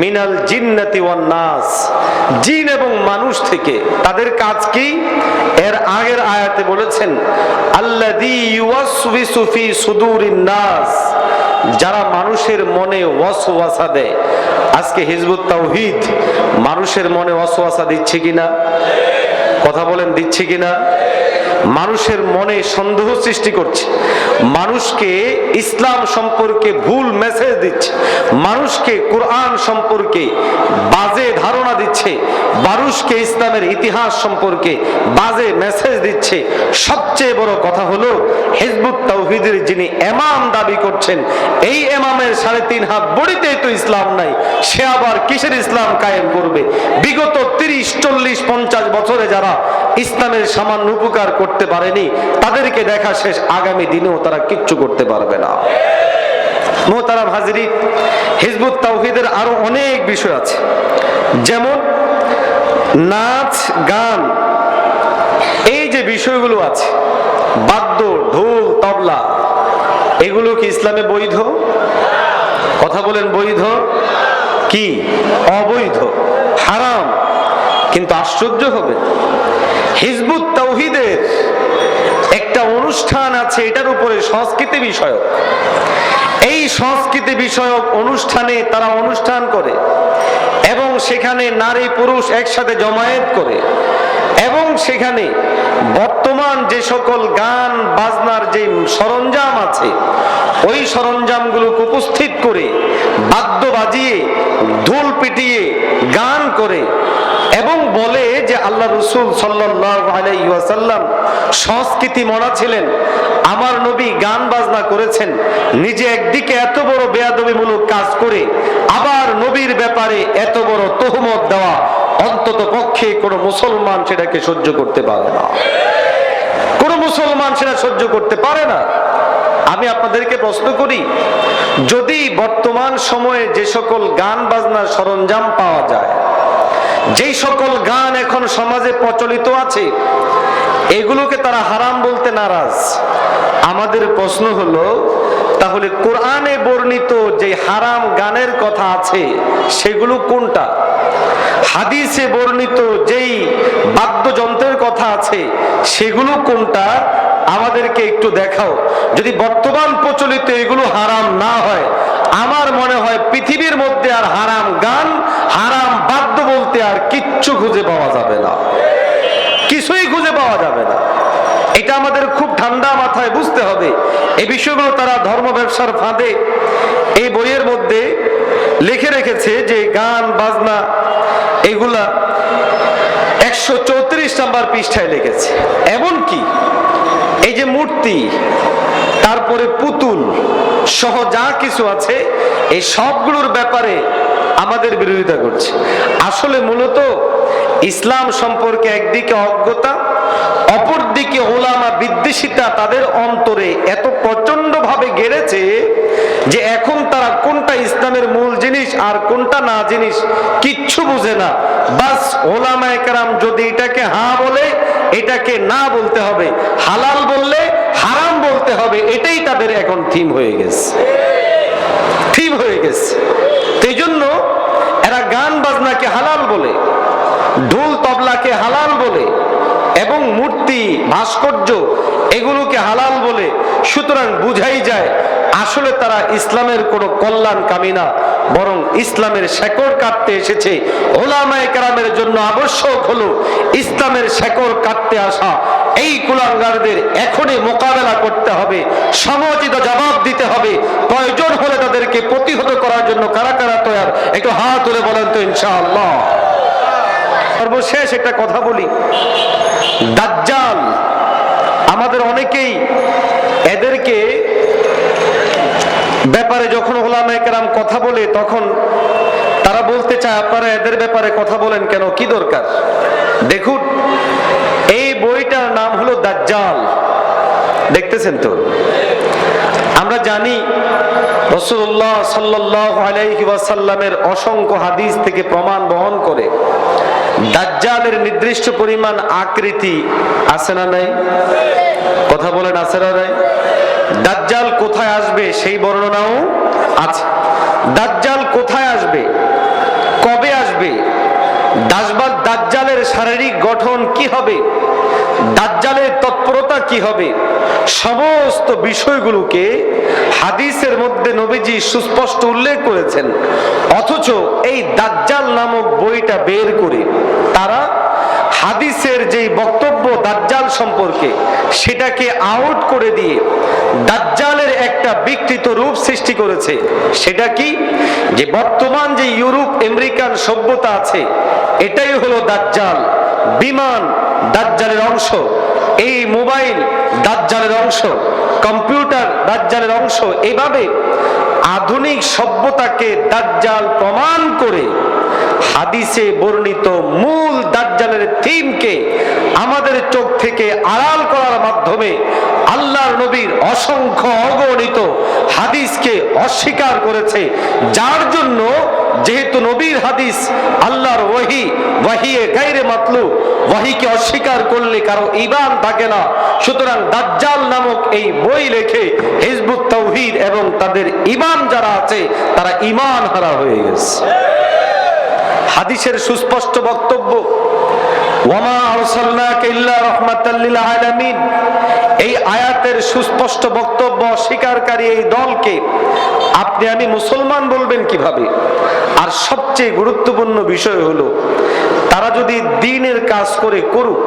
মিনাল জিন্নাতি ওয়ান নাস, জিন এবং মানুষ থেকে। তাদের কাজ কি? এর আগের আয়াতে বলেছেন আল্লাযী ইউওয়াসওয়িসু ফি সুদুরিন নাস, যারা মানুষের মনে ওয়াসওয়াসা দেয়। আজকে হিজবুত তাওহীদ মানুষের মনে ওয়াসওয়াসা দিচ্ছে কিনা? কথা বলেন, দিচ্ছে কিনা? মানুষের মনে সন্দেহ সৃষ্টি করছে, মানুষকে ইসলাম সম্পর্কে ভুল মেসেজ দিচ্ছে, মানুষকে কোরআন সম্পর্কে বাজে ধারণা দিচ্ছে, মানুষকে ইসলামের ইতিহাস সম্পর্কে বাজে মেসেজ দিচ্ছে। সবচেয়ে বড় কথা হলো হিজবুত তাওহীদের যিনি ইমাম দাবি করছেন, এই ইমামের 3.5 হাত বড়িতেই তো ইসলাম নাই, সে আবার কিসের ইসলাম কায়েম করবে? বিগত 30, 40, 50 বছরে যারা ইসলামের সামান্য উপকার করতে পারেনি, তাদেরকে দেখা শেষ, আগামী দিনেও তারা কিচ্ছু করতে পারবে না। মোহতারাম হাজিরিন, হিজবুত তাওহীদের আরো অনেক বিষয় আছে, যেমন নাচ গান, এই যে বিষয়গুলো আছে, বাদ্য ঢোল তবলা, এগুলো কি ইসলামে বৈধ? কথা বলেন, বৈধ কি অবৈধ? হারাম। কিন্তু আশ্চর্য হবে, হিজবুত তাওহীদের একটা অনুষ্ঠান আছে, এটার উপরে সংস্কৃতি বিষয়ক। এই সংস্কৃতি বিষয়ক অনুষ্ঠানে তারা অনুষ্ঠান করে এবং সেখানে নারী পুরুষ একসাথে জমায়েত করে এবং সেখানে বর্তমান যে সকল গান বাজনার যে সরঞ্জাম আছে, ওই সরঞ্জামগুলোকে উপস্থিত করে বাদ্য বাজিয়ে ঢোল পিটিয়ে গান করে এবং বলে যে আল্লাহ রাসূল সাল্লাল্লাহু আলাইহি ওয়াসাল্লাম সংস্কৃতি মনা ছিলেন, আমার নবী গান বাজনা করেছেন। নিজে একদিকে এত বড় বেয়াদবিমূলক কাজ করে আবার নবীর ব্যাপারে এত বড় তোহমত দেওয়া, অন্তত পক্ষে কোনো মুসলমান সেটাকে সহ্য করতে পারে না। কোনো মুসলমান সেটা সহ্য করতে পারে না। আমি আপনাদেরকে প্রশ্ন করি, যদি বর্তমান সময়ে যে সকল গান বাজনার সরঞ্জাম পাওয়া যায়, যেই সকল গান এখন সমাজে প্রচলিত আছে, এগুলোকে তারা হারাম বলতে নারাজ। আমাদের প্রশ্ন হলো, তাহলে কোরআনে বর্ণিত যে হারাম গানের কথা আছে সেগুলো কোনটা? হাদিসে বর্ণিত যেই বাদ্যযন্ত্রের কথা আছে সেগুলো কোনটা? আমাদেরকে একটু দেখাও। যদি বর্তমান প্রচলিত এগুলো হারাম না হয়, আমার মনে হয় পৃথিবীর মধ্যে আর হারাম গান হারাম বাদ্য বলতে আর কিচ্ছু খুঁজে পাওয়া যাবে না, কিছুই খুঁজে পাওয়া যাবে না। এটা আমাদের খুব ঠান্ডা মাথায় বুঝতে হবে। এই বিষয়গুলো তারা ধর্ম ব্যবসার ফাঁদে এই বইয়ের মধ্যে লিখে রেখেছে যে গান বাজনা এগুলা 134 নম্বর পৃষ্ঠায় লিখেছে। এমনকি এই যে মূর্তি, তারপরে পুতুল সহ যা কিছু আছে, এই সবগুলোর ব্যাপারে আমাদের বিরোধিতা করছে। আসলে মূলত ইসলাম সম্পর্কে একদিকে অজ্ঞতা, অপরদিকে ওলামা বিদ্বেষিতা তাদের অন্তরে এত প্রচন্ড ভাবে গেড়েছে যে এখন তারা কোনটা ইসলামের মূল জিনিস আর কোনটা না জিনিস কিচ্ছু বুঝে না। বাস ওলামায়ে কেরাম যদি এটাকে হ্যাঁ বলে, এটাকে না বলতে হবে, হালাল বললে হারাম বলতে হবে, এটাই তাদের এখন থিম হয়ে গেছে, থিম হয়ে গেছে। এই জন্য এরা গান বাজনাকে হালাল বলে, ঢোল তবলাকে হালাল বলে এবং মূর্তি ভাস্কর্য এগুলোকে হালাল বলে। সুতরাং বুঝাই যায় আসলে তারা ইসলামের কোনো কল্যাণ কামী না, বরং ইসলামের শেকড় কাটতে এসেছে। ওলামায়ে কেরামের জন্য আবশ্যক হলো ইসলামের শেকড় কাটতে আসা এই কুলাঙ্গারদের এখনই মোকাবেলা করতে হবে, সমুচিত জবাব দিতে হবে। প্রয়োজন হলে তাদেরকে প্রতিহত করার জন্য কারা কারা তৈরি, একটু হাত তুলে বলেন তো ইনশাআল্লাহ। সর্বশেষ একটা কথা বলি, দাজ্জাল, আমাদের অনেকেই এদেরকে ব্যাপারে যখন ওলামায়ে কেরাম কথা বলে তখন তারা বলতে চায় আপনারা এদের ব্যাপারে কথা বলেন কেন, কি দরকার? দেখুন, এই বইটার নাম হলো দাজ্জাল, দেখতেছেন তো? আমরা জানি রাসূলুল্লাহ সাল্লাল্লাহু আলাইহি ওয়াসাল্লামের অসংখ্য হাদিস থেকে প্রমাণ বহন করে দাজ্জালের নির্দিষ্ট পরিমাণ আকৃতি আছে না নাই? কথা বলেন, আছে না নাই? দাজ্জাল কোথায় আসবে সেই বর্ণনাও আছে। দাজ্জাল কোথায় আসবে, কবে আসবে, দাজ্জালের শারীরিক গঠন কি হবে, দাজ্জালের তৎপরতা কি হবে, সমস্ত বিষয়গুলোকে হাদিসের মধ্যে নবীজি সুস্পষ্ট উল্লেখ করেছেন। অথচ এই দাজ্জাল নামক বইটা বের করে তারা হাদিসের যে বক্তব্য দাজ্জাল সম্পর্কে সেটাকে আউট করে দিয়ে দাজ্জালের একটা বিকৃত রূপ সৃষ্টি করেছে। সেটা কি? যে বর্তমান যে ইউরোপ আমেরিকান সভ্যতা আছে এটাই হলো দাজ্জাল। বিমান দাজ্জালের অংশ, এই মোবাইল দাজ্জালের অংশ, কম্পিউটার দাজ্জালের অংশ। এইভাবে আধুনিক সভ্যতাকে দাজ্জাল প্রমাণ করে হাদিসে বর্ণিত মূল দাজ্জালের থিমকে আমাদের চোখ থেকে আড়াল করার মাধ্যমে আল্লাহর নবীর অসংখ্য অগণিত হাদিসকে অস্বীকার করেছে। যার জন্য যেহেতু নবীর হাদিস আল্লাহর ওয়াহি, ওয়াহিয়ে গায়রে মাতলু, ওয়াহিকে অস্বীকার করলে কারো ঈমান থাকে না। সুতরাং দাজ্জাল নামক এই বই লেখে হিজবুত তাওহীদ এবং তাদের ঈমান যারা আছে তারা ঈমান হারা হয়ে গেছে। হাদিসের সুস্পষ্ট বক্তব্য, ওয়ামা আরসালনাকা ইল্লা রাহমাতাল লিল আলামিন, এই আয়াতের সুস্পষ্ট বক্তব্য অস্বীকারী এই দলকে আপনি আমি মুসলমান বলবেন কিভাবে? আর সবচেয়ে গুরুত্বপূর্ণ বিষয় হলো তারা যদি দ্বীনের কাজ করে করুক,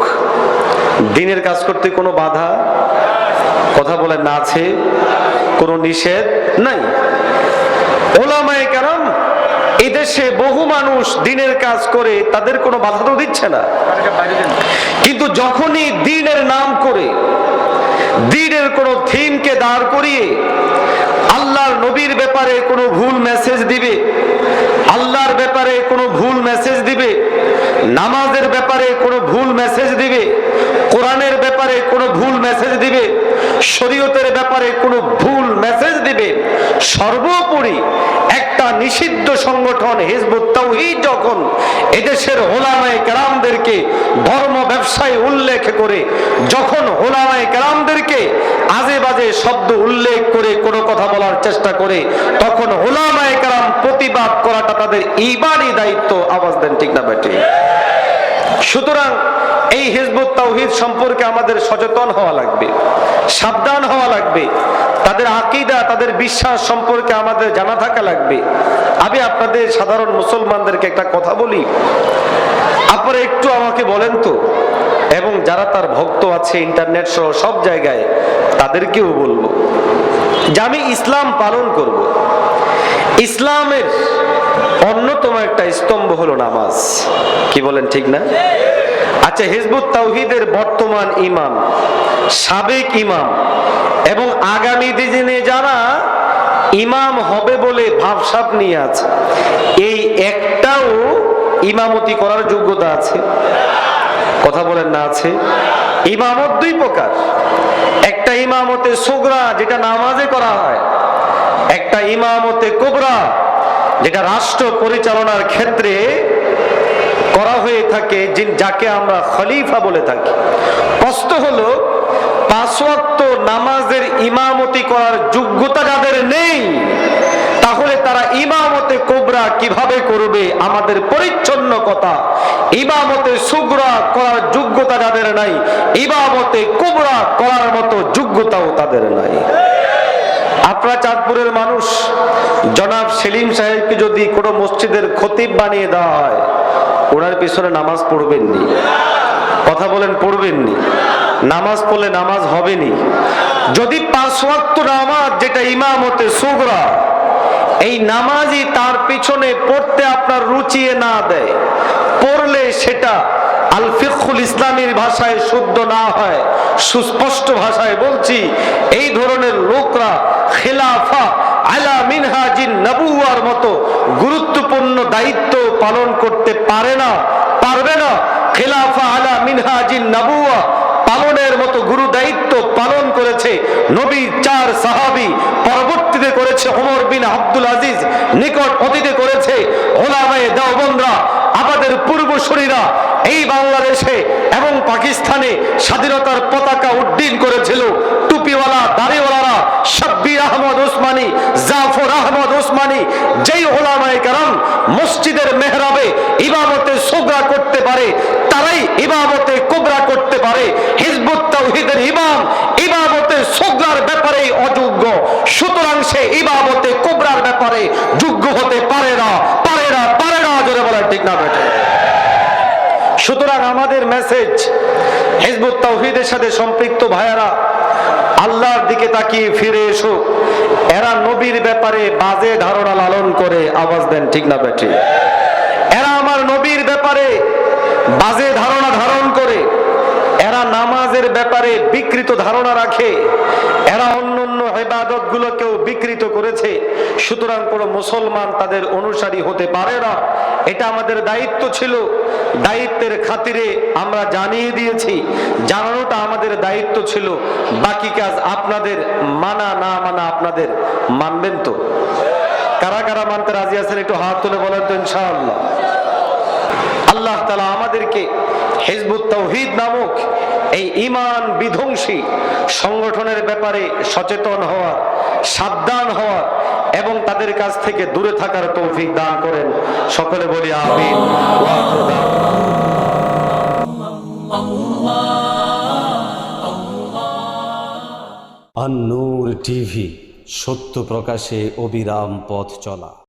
দ্বীনের কাজ করতে কোনো বাধা, কথা বলেন না, আছে কোনো নিষেধ নাই। ওলামায়ে কেরাম এদেশে বহু মানুষ দ্বীনের কাজ করে, তাদের কোনো বাধা তো দিচ্ছে না। কিন্তু যখনই দ্বীনের নাম করে দ্বীনের কোনো থিমকে দাঁড় করিয়ে আল্লাহর নবীর ব্যাপারে কোনো ভুল মেসেজ দিবে, আল্লাহর ব্যাপারে কোনো ভুল মেসেজ দিবে, নামাজের ব্যাপারে কোনো ভুল মেসেজ দিবে, কোরআনের ব্যাপারে কোনো ভুল মেসেজ দিবে, শরীয়তের ব্যাপারে কোনো ভুল মেসেজ দিবে, সর্বোপরি একটা নিষিদ্ধ সংগঠন হিজবুত তাওহীদ যখন এদেশের ওলামায়ে কেরামদেরকে ধর্ম ব্যবসায় উল্লেখ করে, যখন ওলামায়ে কেরামদেরকে আজে বাজে শব্দ উল্লেখ করে কোনো কথা বলার চেষ্টা করে, তখন ওলামায়ে কেরাম প্রতিবাদ করাটা তাদের ঈমানি দায়িত্ব। আওয়াজ দেন ঠিক না বেঠিক? সুতরাং এই হিজবুত তাওহীদ সম্পর্কে আমাদের সচেতন হওয়া লাগবে, সাবধান হওয়া লাগবে। তাদের আকীদা, তাদের বিশ্বাস সম্পর্কে আমাদের জানা থাকা লাগবে। আমি আপনাদের সাধারণ মুসলমানদেরকে একটা কথা বলি, আপনারা একটু আমাকে বলেন তো, এবং যারা তার ভক্ত আছে ইন্টারনেট সহ সব জায়গায় তাদেরকেও বলবো যে আমি ইসলাম পালন করব। ইসলামের অন্যতম একটা স্তম্ভ হলো নামাজ। কি বলেন, ঠিক না? আচ্ছা, হিজবুত তাওহীদের বর্তমান ইমাম, সাবেক ইমাম এবং আগামী দিনে যারা ইমাম হবে বলে ভাবসাব নিয়ে আছে, এই একটাও ইমামতি করার যোগ্যতা আছে? কথা বলেন না, আছে? ইমামত দুই প্রকার, একটা ইমামতে সুগরা যেটা নামাজে করা হয়, একটা ইমামতে কুবরা যেটা রাষ্ট্র পরিচালনার ক্ষেত্রে করা হয়ে থাকে, যাকে আমরা খলিফা বলে থাকি। প্রশ্ন হলো, 5 ওয়াক্ত নামাজের ইমামতি করার যোগ্যতা যাদের নেই, তাহলে তারা ইমামতে কুবরা কিভাবে করবে? আমাদের পরিচ্ছন্ন কথা, ইমামতে সুগরা করার যোগ্যতা যাদের নাই, ইমামতে কুবরা করার মতো যোগ্যতাও তাদের নাই। আপনারা চাঁদপুরের মানুষ, জনাব সেলিম সাহেবকে যদি কোনো মসজিদের খতিব বানিয়ে দেওয়া হয়, ওনার পিছনে নামাজ পড়বেননি? কথা বলেন, পড়বেননি? নামাজ পড়লে নামাজ হবেনি। যদি 5 ওয়াক্ত নামাজ যেটা ইমামতে সুগরা, এই নামাজই তার পিছনে পড়তে আপনার রুচিয়ে না দেয়, পড়লে সেটা আল ফিকহুল ইসলামের ভাষায় শুদ্ধ না হয়, সুস্পষ্ট ভাষায় বলছি, এই ধরনের লোকরা খেলাফা আলা মিনহাজিন নবুওয়ার মতো গুরুত্বপূর্ণ দায়িত্ব পালন করতে পারে না, পারবে না। খেলাফা আলা মিনহাজিন নবুওয়া পালনের মতো গুরু দায়িত্ব পালন করেছে নবীর 4 সাহাবী, পরবর্তীতে করেছে ওমর বিন আব্দুল আজিজ, নিকট অতীতে করেছে উলামায়ে দেওবন্দরা, আমাদের পূর্বসূরীরা এই বাংলাদেশে এবং পাকিস্তানে স্বাধীনতার পতাকা উড্ডীন করেছিল। টুপিওয়ালা, দাড়িওয়ালারা, শাব্বির আহমদ ওসমানী, জাফর আহমদ ওসমানী, যেই উলামায়ে কেরাম মসজিদের মেহরাবে ইমামতে সুগরা করতে পারে, তারাই ইমামতে কুবরা করতে পারে। হিজবুত তাওহীদের ইমাম ইমামতে সুগরার ব্যাপারে অযোগ্য, সুতরাং সে ইমামতে কুবরার ব্যাপারে যোগ্য হতে পারে না, পারে না, পারে না। জোরে বলেন ঠিক না বেটে? সুতরাং আমাদের মেসেজ, হিজবুত তাওহীদের সাথে সম্পৃক্ত ভাইয়ারা, আল্লাহর দিকে তাকিয়ে ফিরে এসো। এরা নবীর ব্যাপারে বাজে ধারণা লালন করে, আওয়াজ দেন ঠিক না বেটে? এরা আমার নবীর ব্যাপারে বাজে ধারণা ধারণ করে, এরা নামাজের ব্যাপারে বিকৃত ধারণা রাখে, এরা অন্যান্য ইবাদত গুলোকেও বিকৃত করেছে। সুতরাং কোনো মুসলমান তাদের অনুসারী হতে পারে না। এটা আমাদের দায়িত্ব ছিল, দায়িত্বের খাতিরে আমরা জানিয়ে দিয়েছি, জানানোটা আমাদের দায়িত্ব ছিল। বাকি কাজ আপনাদের, মানা না মানা আপনাদের। মানবেন তো? কারা কারা মানতে রাজি আছেন একটু হাত তুলে বলেন তো ইনশাআল্লাহ। আল্লাহ তাআলা আমাদেরকে হিজবুত তাওহীদ নামক এই ঈমান বিধ্বংসী সংগঠনের ব্যাপারে সচেতন হওয়া, সাবধান হওয়া এবং তাদের কাছ থেকে দূরে থাকার তৌফিক দান করেন। সকলে বলি আমিন। আন-নূর টিভি, সত্য প্রকাশে অবিরাম পথ চলা।